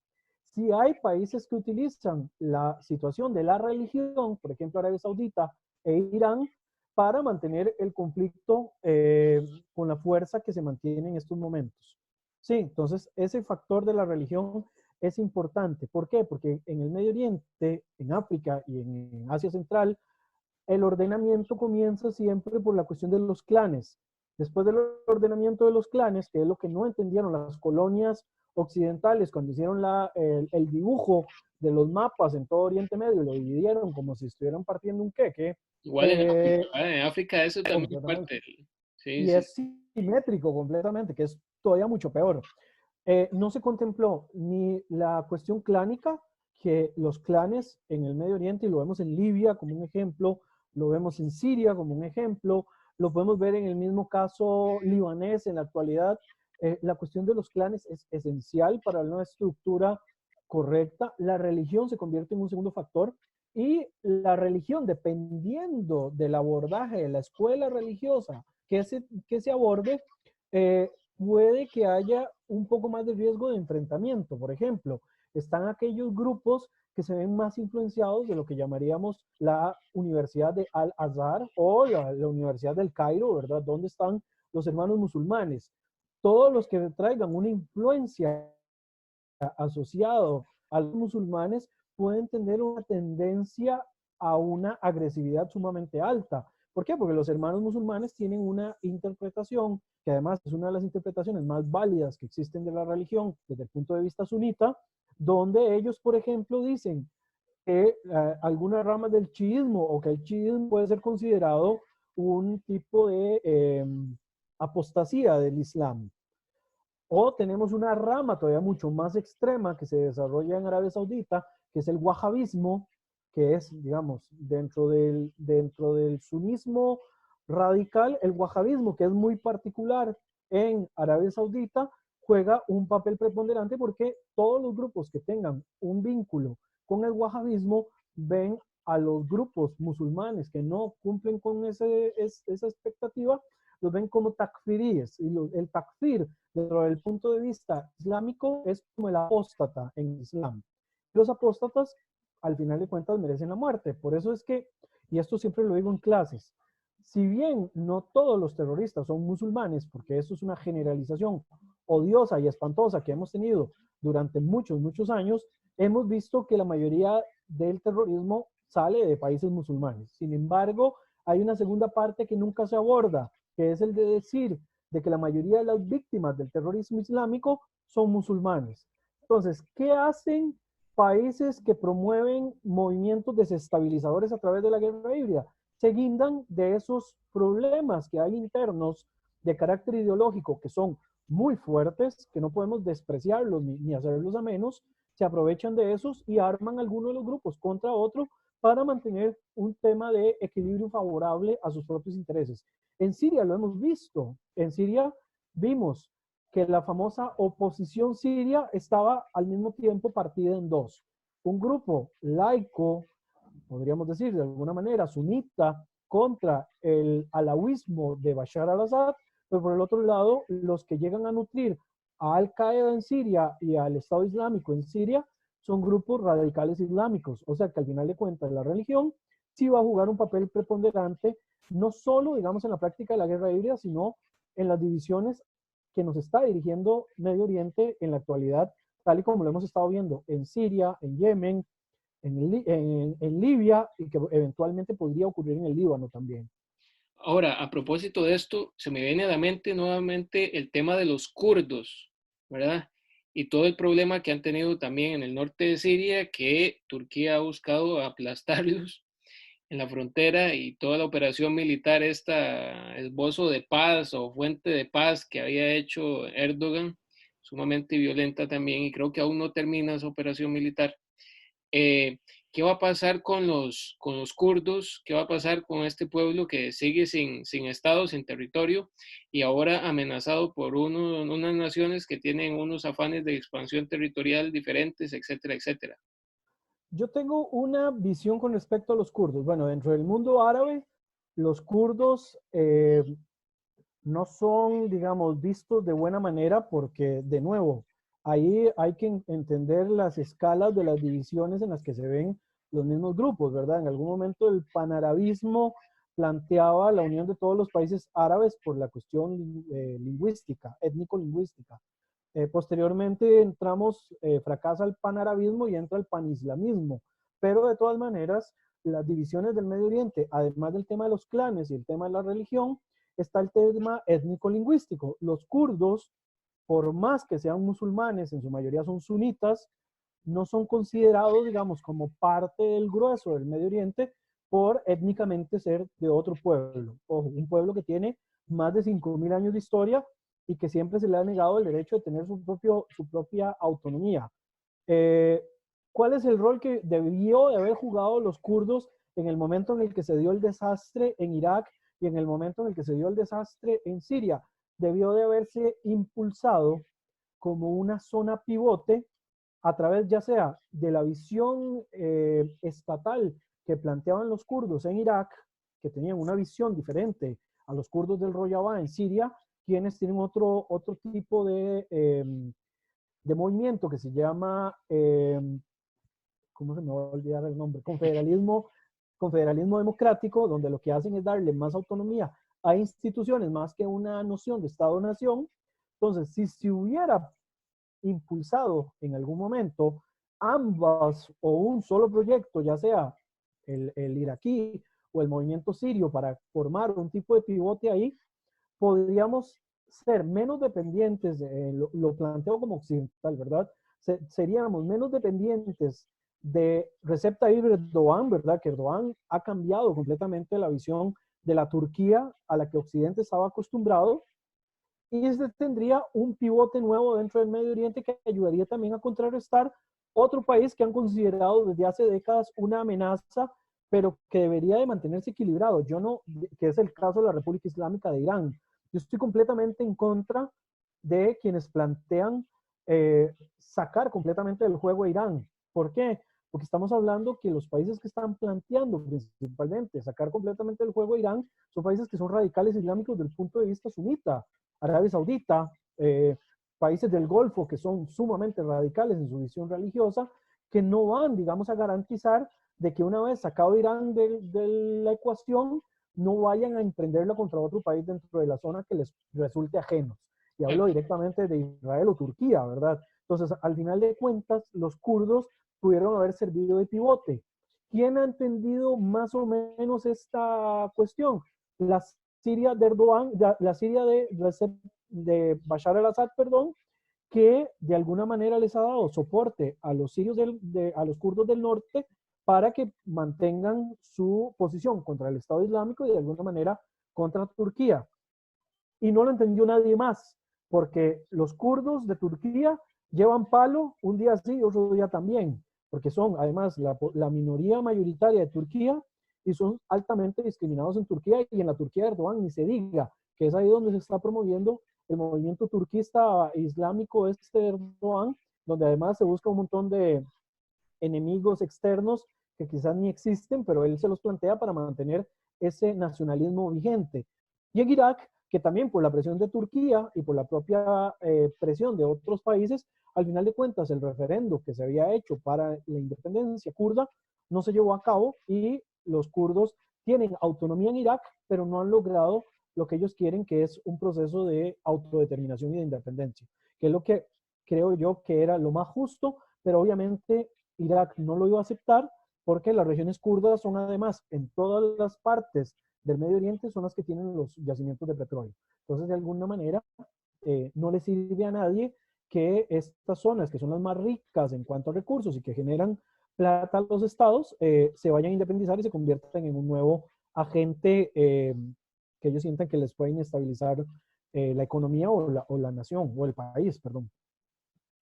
sí hay países que utilizan la situación de la religión, por ejemplo Arabia Saudita e Irán, para mantener el conflicto con la fuerza que se mantiene en estos momentos. Sí, entonces ese factor de la religión es importante. ¿Por qué? Porque en el Medio Oriente, en África y en Asia Central, el ordenamiento comienza siempre por la cuestión de los clanes. Después del ordenamiento de los clanes, que es lo que no entendieron las colonias occidentales cuando hicieron el dibujo de los mapas en todo Oriente Medio, lo dividieron como si estuvieran partiendo un queque. Igual en África, Eh, ¿verdad? En África eso también es parte completamente. del... Sí, Y sí. es simétrico completamente, que es todavía mucho peor. No se contempló ni la cuestión clánica, que los clanes en el Medio Oriente, y lo vemos en Libia como un ejemplo, lo vemos en Siria como un ejemplo, lo podemos ver en el mismo caso libanés en la actualidad. La cuestión de los clanes es esencial para una estructura correcta. La religión se convierte en un segundo factor y la religión, dependiendo del abordaje de la escuela religiosa que se aborde, puede que haya un poco más de riesgo de enfrentamiento. Por ejemplo, están aquellos grupos que se ven más influenciados de lo que llamaríamos la Universidad de Al-Azhar o la Universidad del Cairo, ¿verdad? Donde están los hermanos musulmanes. Todos los que traigan una influencia asociado a los musulmanes pueden tener una tendencia a una agresividad sumamente alta. ¿Por qué? Porque los hermanos musulmanes tienen una interpretación que además es una de las interpretaciones más válidas que existen de la religión desde el punto de vista sunita, donde ellos, por ejemplo, dicen que algunas ramas del chiismo o que el chiismo puede ser considerado un tipo de apostasía del Islam. O tenemos una rama todavía mucho más extrema que se desarrolla en Arabia Saudita, que es el wahabismo, que es, digamos, dentro del sunismo radical, el wahabismo, que es muy particular en Arabia Saudita, juega un papel preponderante porque todos los grupos que tengan un vínculo con el wahabismo ven a los grupos musulmanes que no cumplen con esa expectativa, los ven como takfiríes. Y el takfir, dentro del punto de vista islámico, es como el apóstata en Islam. Los apóstatas, al final de cuentas, merecen la muerte. Por eso es que, y esto siempre lo digo en clases, si bien no todos los terroristas son musulmanes, porque eso es una generalización odiosa y espantosa que hemos tenido durante muchos, muchos años, hemos visto que la mayoría del terrorismo sale de países musulmanes. Sin embargo, hay una segunda parte que nunca se aborda, que es el de decir de que la mayoría de las víctimas del terrorismo islámico son musulmanes. Entonces, ¿qué hacen países que promueven movimientos desestabilizadores a través de la guerra híbrida? Se guindan de esos problemas que hay internos de carácter ideológico que son muy fuertes, que no podemos despreciarlos ni hacerlos a menos, se aprovechan de esos y arman algunos de los grupos contra otro para mantener un tema de equilibrio favorable a sus propios intereses. En Siria lo hemos visto. En Siria vimos que la famosa oposición siria estaba al mismo tiempo partida en dos. Un grupo laico, podríamos decir de alguna manera, sunita, contra el alawismo de Bashar al-Assad, pero por el otro lado, los que llegan a nutrir a Al-Qaeda en Siria y al Estado Islámico en Siria son grupos radicales islámicos. O sea que al final de cuentas la religión sí va a jugar un papel preponderante, no solo, digamos, en la práctica de la guerra híbrida, sino en las divisiones que nos está dirigiendo Medio Oriente en la actualidad, tal y como lo hemos estado viendo en Siria, en Yemen, en Libia y que eventualmente podría ocurrir en el Líbano también. Ahora, a propósito de esto, se me viene a la mente nuevamente el tema de los kurdos, ¿verdad? Y todo el problema que han tenido también en el norte de Siria, que Turquía ha buscado aplastarlos en la frontera y toda la operación militar, esta esbozo de paz o fuente de paz que había hecho Erdogan, sumamente violenta también, y creo que aún no termina esa operación militar. Eh, ¿Qué va a pasar con los kurdos? ¿Qué va a pasar con este pueblo que sigue sin estado, sin territorio y ahora amenazado por unas naciones que tienen unos afanes de expansión territorial diferentes, etcétera, etcétera? Yo tengo una visión con respecto a los kurdos. Bueno, dentro del mundo árabe, los kurdos no son, digamos, vistos de buena manera porque, de nuevo, ahí hay que entender las escalas de las divisiones en las que se ven los mismos grupos, ¿verdad? En algún momento el panarabismo planteaba la unión de todos los países árabes por la cuestión lingüística, étnico-lingüística. Posteriormente fracasa el panarabismo y entra el panislamismo, pero de todas maneras, las divisiones del Medio Oriente, además del tema de los clanes y el tema de la religión, está el tema étnico-lingüístico. Los kurdos, por más que sean musulmanes, en su mayoría son sunitas, no son considerados, digamos, como parte del grueso del Medio Oriente por étnicamente ser de otro pueblo. Ojo, un pueblo que tiene más de 5.000 años de historia y que siempre se le ha negado el derecho de tener su propia autonomía. Eh, ¿Cuál es el rol que debió de haber jugado los kurdos en el momento en el que se dio el desastre en Irak y en el momento en el que se dio el desastre en Siria? Debió de haberse impulsado como una zona pivote a través ya sea de la visión estatal que planteaban los kurdos en Irak, que tenían una visión diferente a los kurdos del Rojava en Siria, quienes tienen otro tipo de movimiento que se llama, ¿cómo se me va a olvidar el nombre? Confederalismo democrático, donde lo que hacen es darle más autonomía a instituciones más que una noción de Estado-nación. Entonces, si se hubiera impulsado en algún momento ambas o un solo proyecto, ya sea el iraquí o el movimiento sirio, para formar un tipo de pivote ahí, podríamos ser menos dependientes, lo planteo como occidental, ¿verdad? Seríamos menos dependientes de Recep Tayyip Erdogan, ¿verdad? Que Erdogan ha cambiado completamente la visión de la Turquía a la que Occidente estaba acostumbrado, y este tendría un pivote nuevo dentro del Medio Oriente que ayudaría también a contrarrestar otro país que han considerado desde hace décadas una amenaza, pero que debería de mantenerse equilibrado. Yo no, que es el caso de la República Islámica de Irán. Yo estoy completamente en contra de quienes plantean sacar completamente del juego a Irán. ¿Por qué? Porque estamos hablando que los países que están planteando principalmente sacar completamente del juego a Irán son países que son radicales islámicos desde el punto de vista sunita. Arabia Saudita, países del Golfo que son sumamente radicales en su visión religiosa, que no van, digamos, a garantizar de que una vez sacado Irán de la ecuación, no vayan a emprenderlo contra otro país dentro de la zona que les resulte ajeno. Y hablo directamente de Israel o Turquía, ¿verdad? Entonces, al final de cuentas, los kurdos pudieron haber servido de pivote. ¿Quién ha entendido más o menos esta cuestión? La Siria de Erdogan, la Siria de Bashar al-Assad, perdón, que de alguna manera les ha dado soporte a los sirios, a los kurdos del norte para que mantengan su posición contra el Estado Islámico y de alguna manera contra Turquía. Y no lo entendió nadie más, porque los kurdos de Turquía llevan palo un día sí y otro día también, porque son además la minoría mayoritaria de Turquía y son altamente discriminados en Turquía, y en la Turquía de Erdogan ni se diga, que es ahí donde se está promoviendo el movimiento turquista islámico de Erdogan, donde además se busca un montón de enemigos externos que quizás ni existen, pero él se los plantea para mantener ese nacionalismo vigente. Y en Irak, que también por la presión de Turquía y por la propia presión de otros países, al final de cuentas el referendo que se había hecho para la independencia kurda no se llevó a cabo, y los kurdos tienen autonomía en Irak, pero no han logrado lo que ellos quieren, que es un proceso de autodeterminación y de independencia, que es lo que creo yo que era lo más justo, pero obviamente Irak no lo iba a aceptar porque las regiones kurdas son además en todas las partes del Medio Oriente son las que tienen los yacimientos de petróleo. Entonces, de alguna manera, no le sirve a nadie que estas zonas, que son las más ricas en cuanto a recursos y que generan plata a los estados, se vayan a independizar y se conviertan en un nuevo agente que ellos sientan que les puede inestabilizar la economía o la nación o el país, perdón.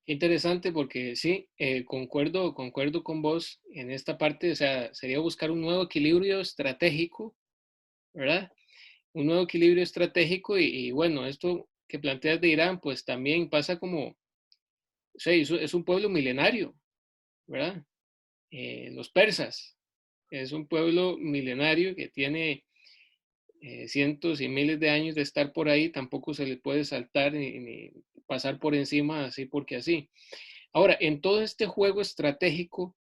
Interesante porque sí, concuerdo con vos en esta parte, o sea, sería buscar un nuevo equilibrio estratégico, ¿verdad? Un nuevo equilibrio estratégico y bueno, esto que planteas de Irán, pues también pasa como, o sea, es un pueblo milenario, ¿verdad? Los persas, es un pueblo milenario que tiene cientos y miles de años de estar por ahí, tampoco se le puede saltar ni pasar por encima así porque así. Ahora, en todo este juego estratégico,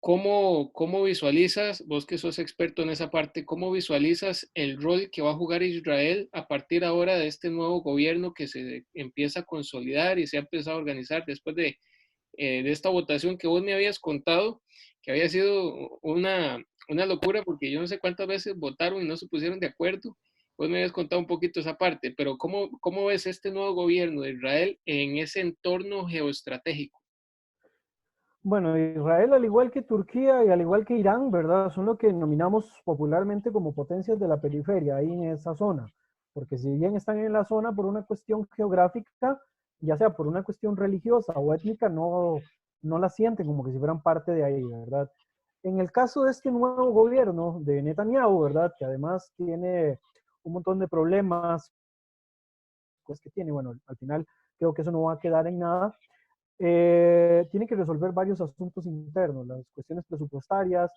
¿cómo visualizas, vos que sos experto en esa parte, cómo visualizas el rol que va a jugar Israel a partir ahora de este nuevo gobierno que se empieza a consolidar y se ha empezado a organizar después de esta votación que vos me habías contado, que había sido una locura porque yo no sé cuántas veces votaron y no se pusieron de acuerdo? Vos me habías contado un poquito esa parte, pero ¿cómo ves este nuevo gobierno de Israel en ese entorno geoestratégico? Bueno, Israel, al igual que Turquía y al igual que Irán, ¿verdad? Son lo que nominamos popularmente como potencias de la periferia, ahí en esa zona. Porque si bien están en la zona por una cuestión geográfica, ya sea por una cuestión religiosa o étnica, no la sienten como que si fueran parte de ahí, ¿verdad? En el caso de este nuevo gobierno de Netanyahu, ¿verdad? Que además tiene un montón de problemas, pues que tiene, bueno, al final creo que eso no va a quedar en nada, tiene que resolver varios asuntos internos, las cuestiones presupuestarias,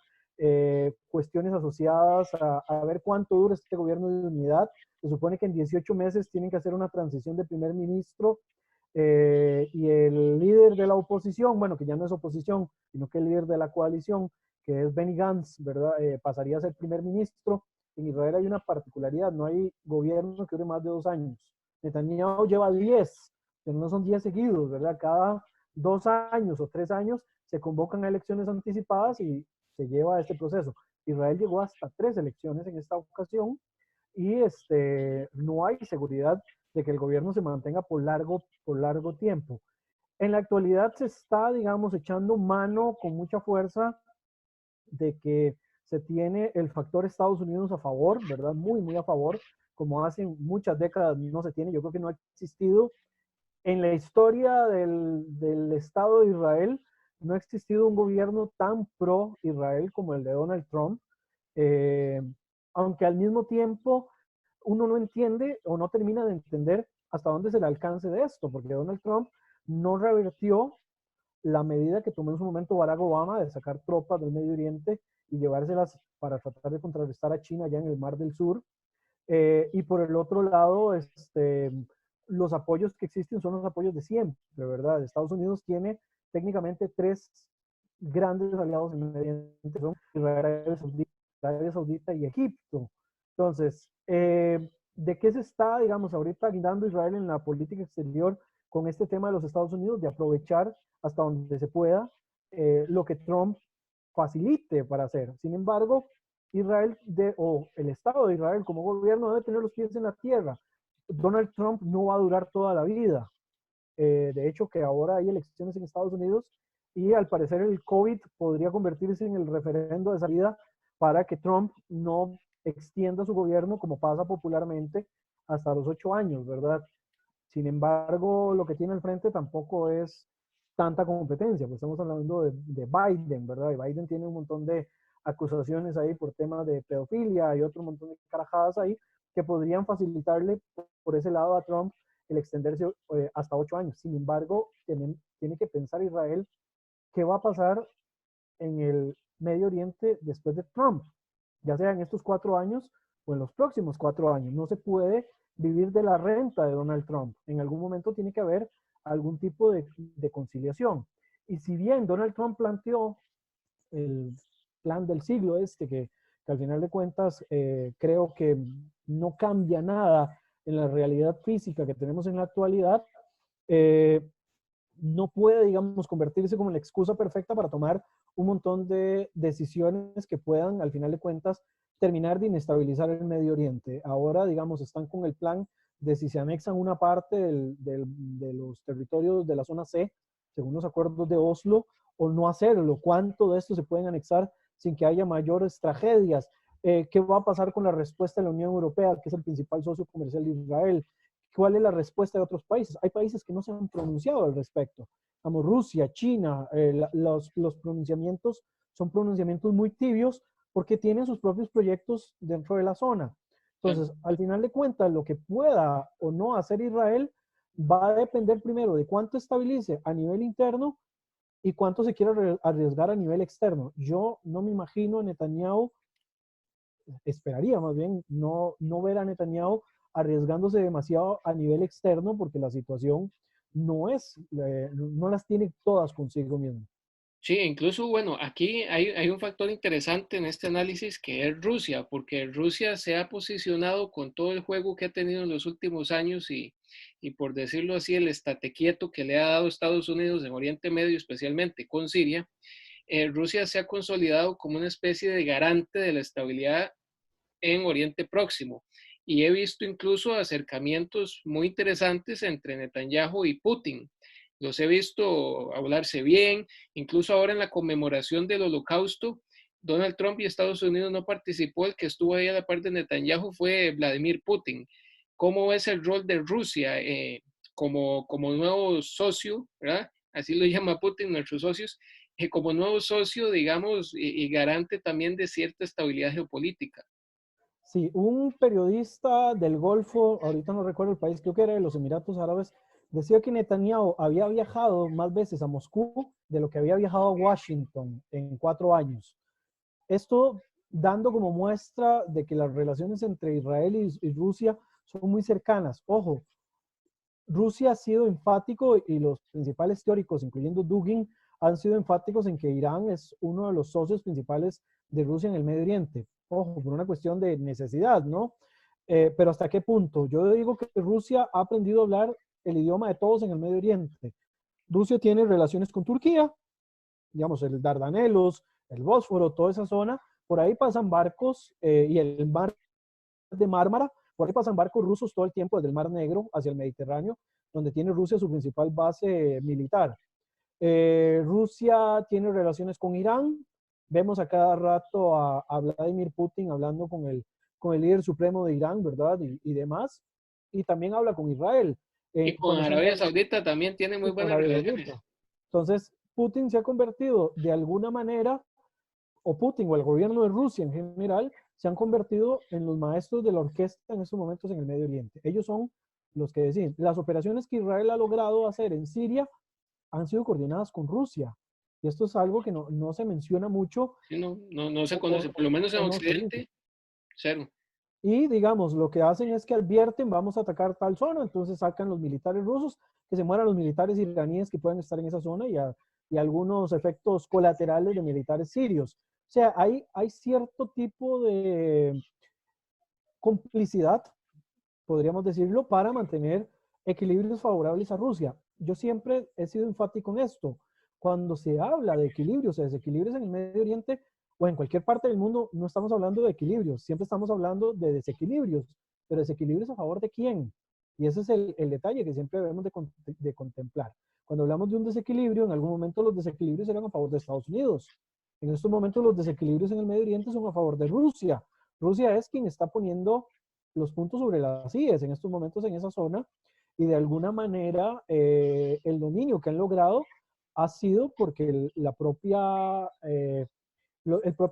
cuestiones asociadas a ver cuánto dura este gobierno de unidad. Se supone que en 18 meses tienen que hacer una transición de primer ministro y el líder de la oposición, bueno, que ya no es oposición, sino que el líder de la coalición, que es Benny Gantz, ¿verdad? Pasaría a ser primer ministro. En Israel hay una particularidad, no hay gobierno que dure más de 2 años. Netanyahu lleva 10, pero no son 10 seguidos, ¿verdad? Cada 2 años o 3 años se convocan a elecciones anticipadas y se lleva este proceso. Israel llegó hasta 3 elecciones en esta ocasión y no hay seguridad de que el gobierno se mantenga por largo tiempo. En la actualidad se está, digamos, echando mano con mucha fuerza de que se tiene el factor Estados Unidos a favor, ¿verdad? Muy, muy a favor, como hace muchas décadas no se tiene. Yo creo que no ha existido en la historia del Estado de Israel, no ha existido un gobierno tan pro Israel como el de Donald Trump, eh, aunque al mismo tiempo uno no entiende o no termina de entender hasta dónde es el alcance de esto, porque Donald Trump no revirtió la medida que tomó en su momento Barack Obama de sacar tropas del Medio Oriente y llevárselas para tratar de contrarrestar a China allá en el Mar del Sur. Y por el otro lado, los apoyos que existen son los apoyos de siempre, ¿verdad? Estados Unidos tiene técnicamente tres grandes aliados en Medio Oriente, son Arabia Saudita y Egipto. Entonces, ¿de qué se está, digamos, ahorita guindando Israel en la política exterior con este tema de los Estados Unidos? De aprovechar hasta donde se pueda lo que Trump facilite para hacer. Sin embargo, o el Estado de Israel como gobierno debe tener los pies en la tierra. Donald Trump no va a durar toda la vida. De hecho, que ahora hay elecciones en Estados Unidos y al parecer el COVID podría convertirse en el referendo de salida para que Trump no extienda su gobierno como pasa popularmente hasta los 8 años, ¿verdad? Sin embargo, lo que tiene al frente tampoco es tanta competencia, pues estamos hablando de Biden, ¿verdad? Y Biden tiene un montón de acusaciones ahí por temas de pedofilia y otro montón de carajadas ahí que podrían facilitarle por ese lado a Trump el extenderse hasta 8 años. Sin embargo, tiene que pensar Israel qué va a pasar en el Medio Oriente después de Trump, ya sea en estos 4 años o en los próximos 4 años. No se puede vivir de la renta de Donald Trump. En algún momento tiene que haber algún tipo de conciliación. Y si bien Donald Trump planteó el plan del siglo que al final de cuentas creo que no cambia nada en la realidad física que tenemos en la actualidad, eh, no puede, digamos, convertirse como en la excusa perfecta para tomar un montón de decisiones que puedan, al final de cuentas, terminar de inestabilizar el Medio Oriente. Ahora, digamos, están con el plan de si se anexan una parte de los territorios de la zona C, según los acuerdos de Oslo, o no hacerlo. ¿Cuánto de esto se pueden anexar sin que haya mayores tragedias? ¿Qué va a pasar con la respuesta de la Unión Europea, que es el principal socio comercial de Israel? ¿Cuál es la respuesta de otros países? Hay países que no se han pronunciado al respecto. Como Rusia, China, los pronunciamientos son pronunciamientos muy tibios porque tienen sus propios proyectos dentro de la zona. Entonces, al final de cuentas, lo que pueda o no hacer Israel va a depender primero de cuánto estabilice a nivel interno y cuánto se quiera arriesgar a nivel externo. Yo no me imagino a Netanyahu, esperaría más bien no ver a Netanyahu arriesgándose demasiado a nivel externo porque la situación no las tiene todas consigo mismo. Sí, incluso, bueno, aquí hay un factor interesante en este análisis que es Rusia, porque Rusia se ha posicionado con todo el juego que ha tenido en los últimos años y por decirlo así, el estate quieto que le ha dado Estados Unidos en Oriente Medio, especialmente con Siria. Rusia se ha consolidado como una especie de garante de la estabilidad en Oriente Próximo. Y he visto incluso acercamientos muy interesantes entre Netanyahu y Putin. Los he visto hablarse bien, incluso ahora en la conmemoración del Holocausto, Donald Trump y Estados Unidos no participó, el que estuvo ahí a la par de Netanyahu fue Vladimir Putin. ¿Cómo es el rol de Rusia como nuevo socio, ¿verdad? Así lo llama Putin, nuestros socios, como nuevo socio, digamos, y garante también de cierta estabilidad geopolítica? Sí, un periodista del Golfo, ahorita no recuerdo el país, creo que era de los Emiratos Árabes, decía que Netanyahu había viajado más veces a Moscú de lo que había viajado a Washington en 4 años. Esto dando como muestra de que las relaciones entre Israel y Rusia son muy cercanas. Ojo, Rusia ha sido enfático y los principales teóricos, incluyendo Dugin, han sido enfáticos en que Irán es uno de los socios principales de Rusia en el Medio Oriente. Ojo, por una cuestión de necesidad, ¿no? Pero ¿hasta qué punto? Yo digo que Rusia ha aprendido a hablar el idioma de todos en el Medio Oriente. Rusia tiene relaciones con Turquía, digamos, el Dardanelos, el Bósforo, toda esa zona. Por ahí pasan barcos y el mar de Mármara, por ahí pasan barcos rusos todo el tiempo desde el Mar Negro hacia el Mediterráneo, donde tiene Rusia su principal base militar. Rusia tiene relaciones con Irán. Vemos a cada rato a Vladimir Putin hablando con el líder supremo de Irán, ¿verdad? Y demás. Y también habla con Israel. Y con Cuando Arabia Saudita también tiene muy y con buenas Arabia relaciones. Saudita. Entonces, Putin se ha convertido de alguna manera, o Putin o el gobierno de Rusia en general, se han convertido en los maestros de la orquesta en estos momentos en el Medio Oriente. Ellos son los que deciden. Las operaciones que Israel ha logrado hacer en Siria han sido coordinadas con Rusia. Y esto es algo que no se menciona mucho Sí, no se conoce, o, por lo menos en o no se dice. Occidente, cero. Y digamos, lo que hacen es que advierten, vamos a atacar tal zona, entonces sacan los militares rusos, que se mueran los militares iraníes que pueden estar en esa zona y algunos efectos colaterales de militares sirios. O sea, hay cierto tipo de complicidad, podríamos decirlo, para mantener equilibrios favorables a Rusia. Yo siempre he sido enfático en esto. Cuando se habla de equilibrios o desequilibrios en el Medio Oriente o en cualquier parte del mundo, no estamos hablando de equilibrios, siempre estamos hablando de desequilibrios, pero desequilibrios a favor de quién. Y ese es el detalle que siempre debemos de contemplar. Cuando hablamos de un desequilibrio, en algún momento los desequilibrios eran a favor de Estados Unidos. En estos momentos los desequilibrios en el Medio Oriente son a favor de Rusia. Rusia es quien está poniendo los puntos sobre las IES en estos momentos en esa zona y de alguna manera el dominio que han logrado ha sido porque el propio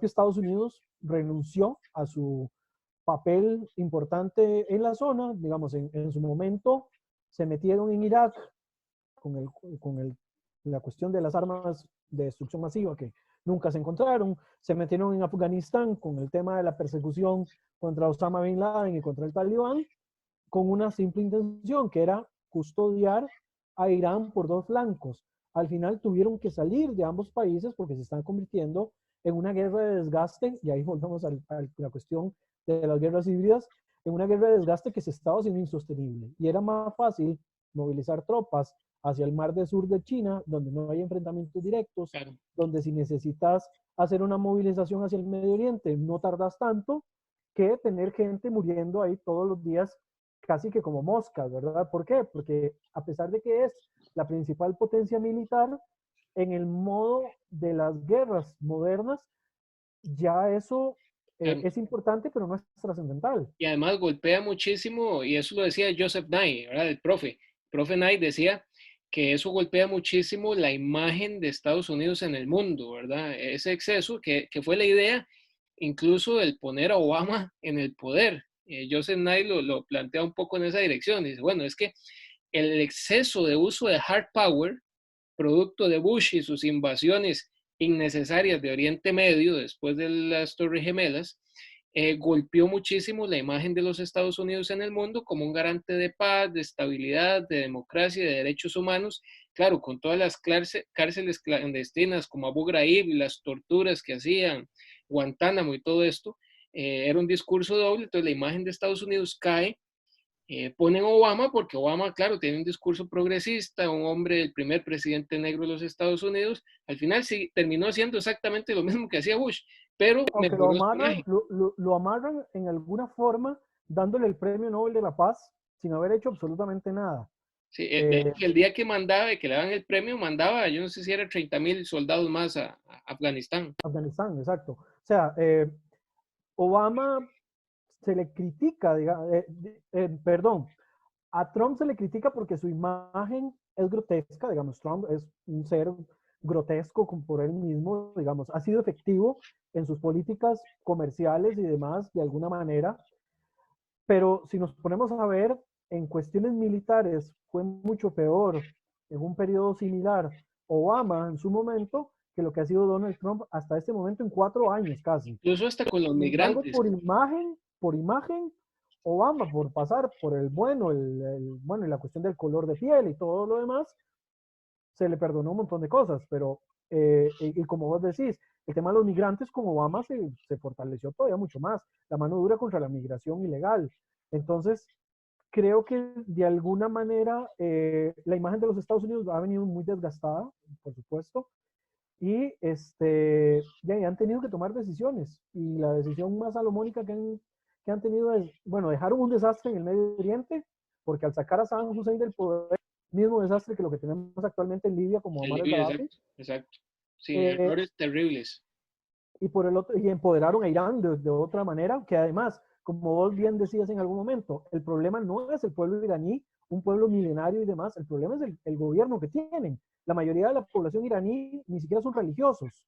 Estados Unidos renunció a su papel importante en la zona, digamos, en su momento se metieron en Irak con, la cuestión de las armas de destrucción masiva que nunca se encontraron, se metieron en Afganistán con el tema de la persecución contra Osama Bin Laden y contra el Talibán, con una simple intención, que era custodiar a Irán por dos flancos. Al final tuvieron que salir de ambos países porque se están convirtiendo en una guerra de desgaste, y ahí volvemos a la cuestión de las guerras híbridas, en una guerra de desgaste que se estaba haciendo insostenible. Y era más fácil movilizar tropas hacia el mar del sur de China, donde no hay enfrentamientos directos, claro. donde si necesitas hacer una movilización hacia el Medio Oriente, no tardas tanto que tener gente muriendo ahí todos los días, casi que como moscas, ¿verdad? ¿Por qué? Porque a pesar de que es la principal potencia militar, en el modo de las guerras modernas, ya eso Claro. es importante, pero no es trascendental. Y además golpea muchísimo, y eso lo decía Joseph Nye, ¿verdad? El profe Nye decía que eso golpea muchísimo la imagen de Estados Unidos en el mundo, ¿verdad? Ese exceso que fue la idea incluso del poner a Obama en el poder. Joseph Nye lo plantea un poco en esa dirección. Dice, bueno, es que el exceso de uso de hard power, producto de Bush y sus invasiones innecesarias de Oriente Medio después de las Torres Gemelas, golpeó muchísimo la imagen de los Estados Unidos en el mundo como un garante de paz, de estabilidad, de democracia y de derechos humanos. Claro, con todas las cárceles clandestinas como Abu Ghraib y las torturas que hacían, Guantánamo y todo esto, era un discurso doble, entonces la imagen de Estados Unidos cae. Ponen Obama porque Obama, claro, tiene un discurso progresista, un hombre, el primer presidente negro de los Estados Unidos. Al final sí terminó haciendo exactamente lo mismo que hacía Bush, pero Aunque mejoró su imagen. lo amarran en alguna forma, dándole el premio Nobel de la Paz sin haber hecho absolutamente nada. Sí, de Eh, hecho, el día que mandaba, que le daban el premio, mandaba, yo no sé si era 30,000 soldados más a Afganistán. Afganistán, exacto. O sea, Obama se le critica, perdón, a Trump se le critica porque su imagen es grotesca, digamos, Trump es un ser grotesco por él mismo, digamos, ha sido efectivo en sus políticas comerciales y demás de alguna manera, pero si nos ponemos a ver, en cuestiones militares fue mucho peor en un periodo similar Obama en su momento que lo que ha sido Donald Trump hasta este momento en 4 años casi. Incluso hasta con los Sin embargo, migrantes. por imagen, Obama, por pasar por el bueno, bueno, y la cuestión del color de piel y todo lo demás, se le perdonó un montón de cosas, pero, y como vos decís, el tema de los migrantes con Obama se fortaleció todavía mucho más, la mano dura contra la migración ilegal. Entonces, creo que de alguna manera la imagen de los Estados Unidos ha venido muy desgastada, por supuesto, y ya han tenido que tomar decisiones. Y la decisión más salomónica que han tenido es, bueno, dejaron un desastre en el Medio Oriente, porque al sacar a Saddam Hussein del poder, mismo desastre que lo que tenemos actualmente en Libia como En Omar Libia, el-Gaddafi, exacto, exacto. Sí, eh, errores terribles. y por el otro, y empoderaron a Irán de otra manera, que además, como vos bien decías en algún momento, el problema no es el pueblo iraní, un pueblo milenario y demás, el problema es el gobierno que tienen. La mayoría de la población iraní ni siquiera son religiosos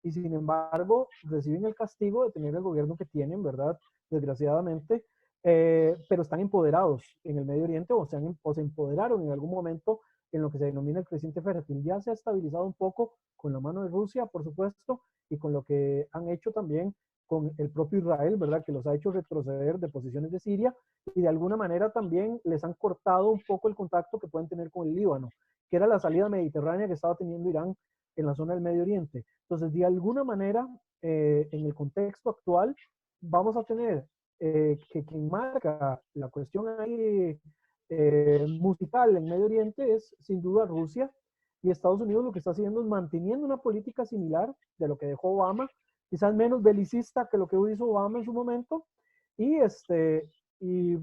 y sin embargo reciben el castigo de tener el gobierno que tienen, ¿verdad? Desgraciadamente, pero están empoderados en el Medio Oriente o se empoderaron en algún momento en lo que se denomina el creciente fértil. Ya se ha estabilizado un poco con la mano de Rusia, por supuesto, y con lo que han hecho también con el propio Israel, ¿verdad? Que los ha hecho retroceder de posiciones de Siria y de alguna manera también les han cortado un poco el contacto que pueden tener con el Líbano, que era la salida mediterránea que estaba teniendo Irán en la zona del Medio Oriente. Entonces, de alguna manera, en el contexto actual, vamos a tener que quien marca la cuestión ahí musical en Medio Oriente es sin duda Rusia, y Estados Unidos lo que está haciendo es manteniendo una política similar de lo que dejó Obama, quizás menos belicista que lo que hizo Obama en su momento, y, y,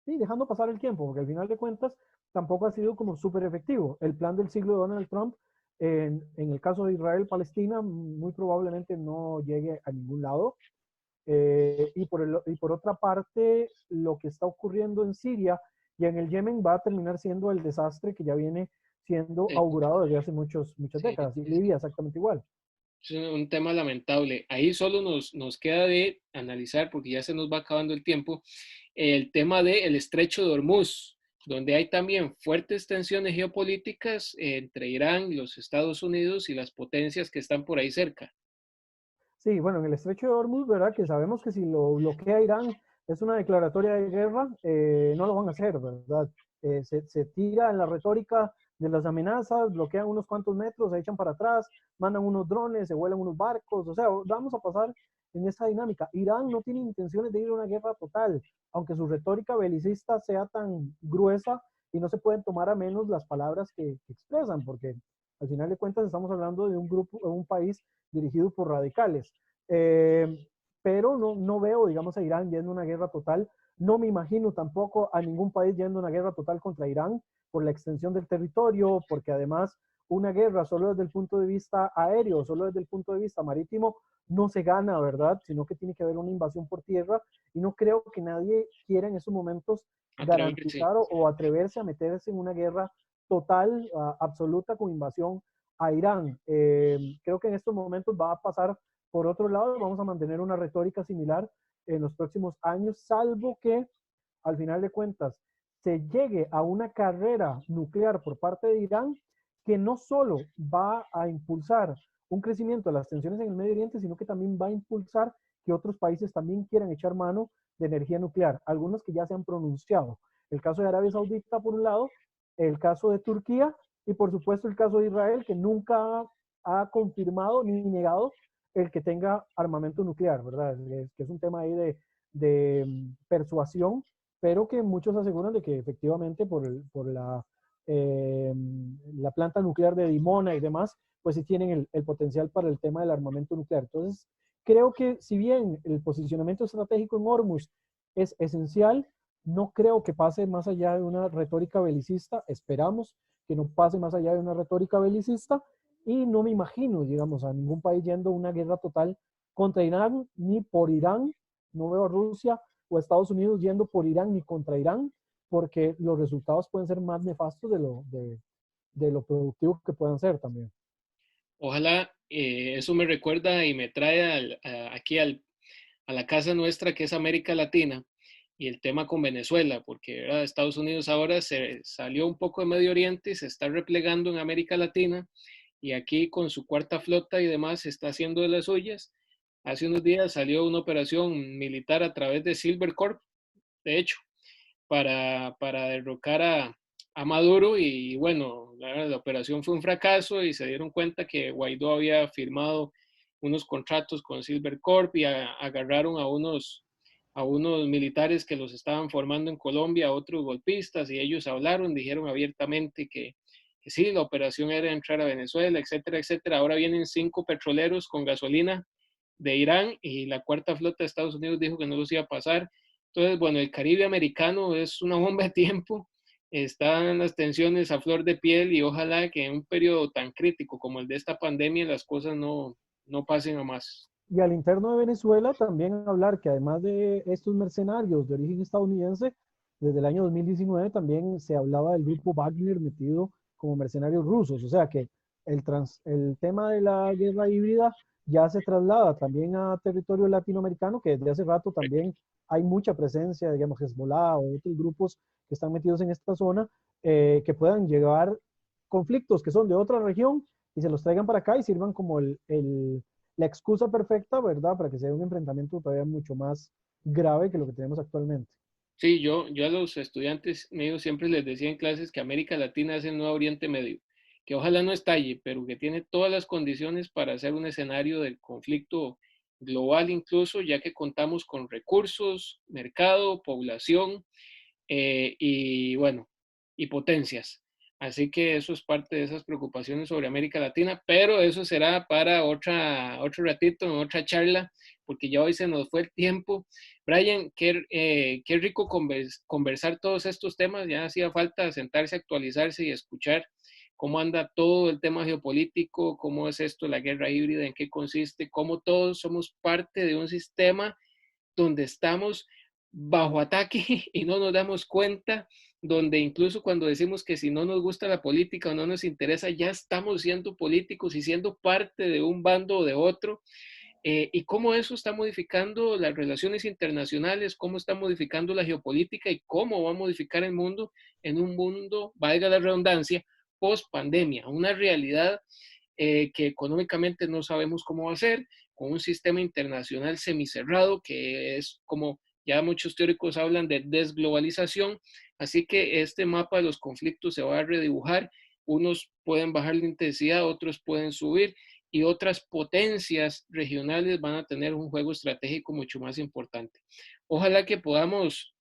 y dejando pasar el tiempo, porque al final de cuentas tampoco ha sido como súper efectivo. El plan del siglo de Donald Trump, en el caso de Israel-Palestina, muy probablemente no llegue a ningún lado. Y por otra parte, lo que está ocurriendo en Siria y en el Yemen va a terminar siendo el desastre que ya viene siendo Sí, augurado desde hace muchas sí, décadas. Y sí, sí. Libia exactamente igual. Es un tema lamentable. Ahí solo nos queda de analizar, porque ya se nos va acabando el tiempo, el tema del estrecho de Hormuz, donde hay también fuertes tensiones geopolíticas entre Irán, los Estados Unidos y las potencias que están por ahí cerca. Sí, bueno, en el estrecho de Hormuz, ¿verdad? Que sabemos que si lo bloquea Irán es una declaratoria de guerra, no lo van a hacer, ¿verdad? Se tira en la retórica de las amenazas, bloquean unos cuantos metros, se echan para atrás, mandan unos drones, se vuelan unos barcos, o sea, vamos a pasar en esta dinámica. Irán no tiene intenciones de ir a una guerra total, aunque su retórica belicista sea tan gruesa y no se pueden tomar a menos las palabras que expresan, porque al final de cuentas estamos hablando de un grupo, de un país dirigido por radicales. Pero no veo, digamos, a Irán yendo a una guerra total. No me imagino tampoco a ningún país yendo a una guerra total contra Irán por la extensión del territorio, porque además una guerra solo desde el punto de vista aéreo, solo desde el punto de vista marítimo, no se gana, ¿verdad? Sino que tiene que haber una invasión por tierra y no creo que nadie quiera en esos momentos Atreverse. garantizar o atreverse a meterse en una guerra total, absoluta con invasión a Irán. Creo que en estos momentos va a pasar por otro lado, vamos a mantener una retórica similar en los próximos años, salvo que al final de cuentas se llegue a una carrera nuclear por parte de Irán que no solo va a impulsar un crecimiento de las tensiones en el Medio Oriente, sino que también va a impulsar que otros países también quieran echar mano de energía nuclear, algunos que ya se han pronunciado. El caso de Arabia Saudita, por un lado, el caso de Turquía y por supuesto el caso de Israel, que nunca ha confirmado ni negado el que tenga armamento nuclear, ¿verdad? Que es un tema ahí de persuasión, pero que muchos aseguran de que efectivamente por la planta nuclear de Dimona y demás, pues sí tienen el potencial para el tema del armamento nuclear. Entonces, creo que si bien el posicionamiento estratégico en Hormuz es esencial, no creo que pase más allá de una retórica belicista, esperamos que no pase más allá de una retórica belicista, y no me imagino, digamos, a ningún país yendo a una guerra total contra Irán, ni por Irán, no veo a Rusia o a Estados Unidos yendo por Irán ni contra Irán, porque los resultados pueden ser más nefastos de lo productivos que puedan ser también. Ojalá eso me recuerda y me trae aquí a la casa nuestra que es América Latina y el tema con Venezuela, porque ¿verdad? Estados Unidos ahora se salió un poco de Medio Oriente y se está replegando en América Latina y aquí con su cuarta flota y demás se está haciendo de las suyas. Hace unos días salió una operación militar a través de Silver Corp, de hecho, para derrocar a Maduro y bueno, la operación fue un fracaso y se dieron cuenta que Guaidó había firmado unos contratos con Silver Corp y agarraron a unos militares que los estaban formando en Colombia, a otros golpistas, y ellos hablaron, dijeron abiertamente que sí, la operación era entrar a Venezuela, etcétera, etcétera. Ahora vienen 5 petroleros con gasolina de Irán y la cuarta flota de Estados Unidos dijo que no los iba a pasar. Entonces, bueno, el Caribe americano es una bomba de tiempo, están las tensiones a flor de piel y ojalá que en un periodo tan crítico como el de esta pandemia las cosas no pasen a más. Y al interno de Venezuela también hablar que además de estos mercenarios de origen estadounidense, desde el año 2019 también se hablaba del grupo Wagner metido como mercenarios rusos. O sea que el tema de la guerra híbrida ya se traslada también a territorio latinoamericano, que desde hace rato también hay mucha presencia, digamos, Hezbollah o otros grupos que están metidos en esta zona, que puedan llevar conflictos que son de otra región y se los traigan para acá y sirvan como la excusa perfecta, ¿verdad? Para que sea un enfrentamiento todavía mucho más grave que lo que tenemos actualmente. Sí, yo a los estudiantes míos siempre les decía en clases que América Latina es el nuevo Oriente Medio, que ojalá no estalle, pero que tiene todas las condiciones para ser un escenario del conflicto global incluso, ya que contamos con recursos, mercado, población y bueno, y potencias. Así que eso es parte de esas preocupaciones sobre América Latina, pero eso será para otro ratito, en otra charla, porque ya hoy se nos fue el tiempo. Brian, qué rico conversar todos estos temas, ya hacía falta sentarse, actualizarse y escuchar cómo anda todo el tema geopolítico, cómo es esto, la guerra híbrida, en qué consiste, cómo todos somos parte de un sistema donde estamos bajo ataque y no nos damos cuenta, donde incluso cuando decimos que si no nos gusta la política o no nos interesa, ya estamos siendo políticos y siendo parte de un bando o de otro, y cómo eso está modificando las relaciones internacionales, cómo está modificando la geopolítica y cómo va a modificar el mundo en un mundo, valga la redundancia, post pandemia, una realidad que económicamente no sabemos cómo va a ser, con un sistema internacional semicerrado, que es como ya muchos teóricos hablan de desglobalización, así que este mapa de los conflictos se va a redibujar, unos pueden bajar la intensidad, otros pueden subir, y otras potencias regionales van a tener un juego estratégico mucho más importante. Ojalá que podamos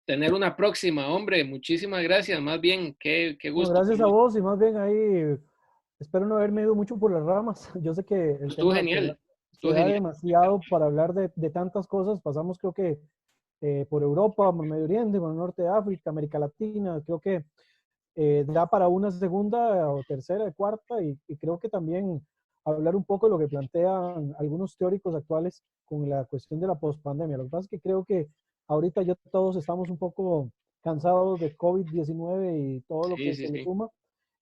tener una próxima, hombre. Muchísimas gracias, más bien, qué No, gusto. gracias a vos y más bien ahí espero no haberme ido mucho por las ramas. Yo sé que el Estuvo tema genial, se estuvo da genial. demasiado para hablar de tantas cosas. Pasamos creo que por Europa, por Medio Oriente, por el norte de África, América Latina. Creo que da para una segunda o tercera, cuarta y creo que también hablar un poco de lo que plantean algunos teóricos actuales con la cuestión de la pospandemia. Lo que pasa es que creo que ahorita ya todos estamos un poco cansados de COVID-19 y todo lo Sí, que sí, se le sí. suma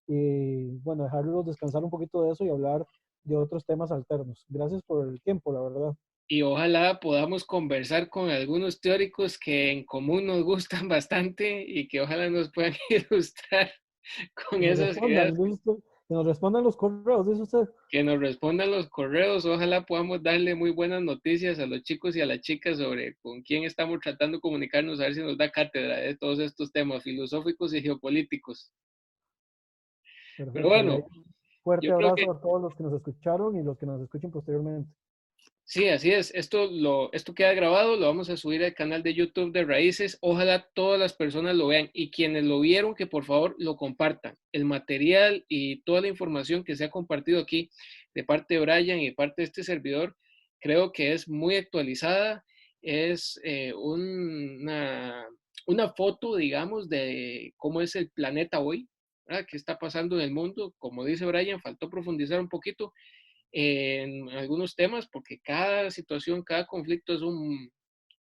y bueno, dejarlos descansar un poquito de eso y hablar de otros temas alternos. Gracias por el tiempo, la verdad. Y ojalá podamos conversar con algunos teóricos que en común nos gustan bastante y que ojalá nos puedan ilustrar con Que nos esas ideas, respondan, dice usted, que nos respondan los correos, dice usted. que nos respondan los correos. Ojalá podamos darle muy buenas noticias a los chicos y a las chicas sobre con quién estamos tratando de comunicarnos, a ver si nos da cátedra de todos estos temas filosóficos y geopolíticos. Pero Perfecto. Y ahí bueno, fuerte yo creo abrazo que a todos los que nos escucharon y los que nos escuchen posteriormente. sí, así es. Esto queda grabado, lo vamos a subir al canal de YouTube de Raíces. Ojalá todas las personas lo vean y quienes lo vieron, que por favor lo compartan. El material y toda la información que se ha compartido aquí de parte de Brian y de parte de este servidor, creo que es muy actualizada. Es una foto, digamos, de cómo es el planeta hoy, ¿verdad? ¿Qué está pasando en el mundo? Como dice Brian, faltó profundizar un poquito en algunos temas, porque cada situación, cada conflicto es un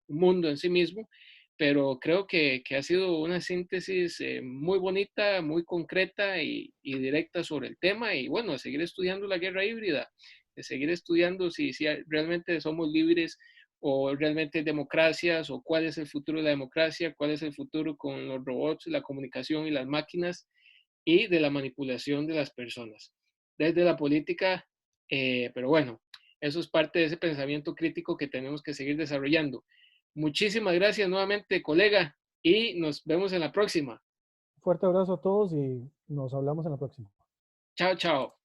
mundo en sí mismo, pero creo que ha sido una síntesis muy bonita, muy concreta y directa sobre el tema, y bueno, a seguir estudiando la guerra híbrida, de seguir estudiando si realmente somos libres o realmente hay democracias, o cuál es el futuro de la democracia, cuál es el futuro con los robots, la comunicación y las máquinas, y de la manipulación de las personas. Desde la política, pero bueno, eso es parte de ese pensamiento crítico que tenemos que seguir desarrollando. Muchísimas gracias nuevamente, colega, y nos vemos en la próxima. Fuerte abrazo a todos y nos hablamos en la próxima. Chao, chao.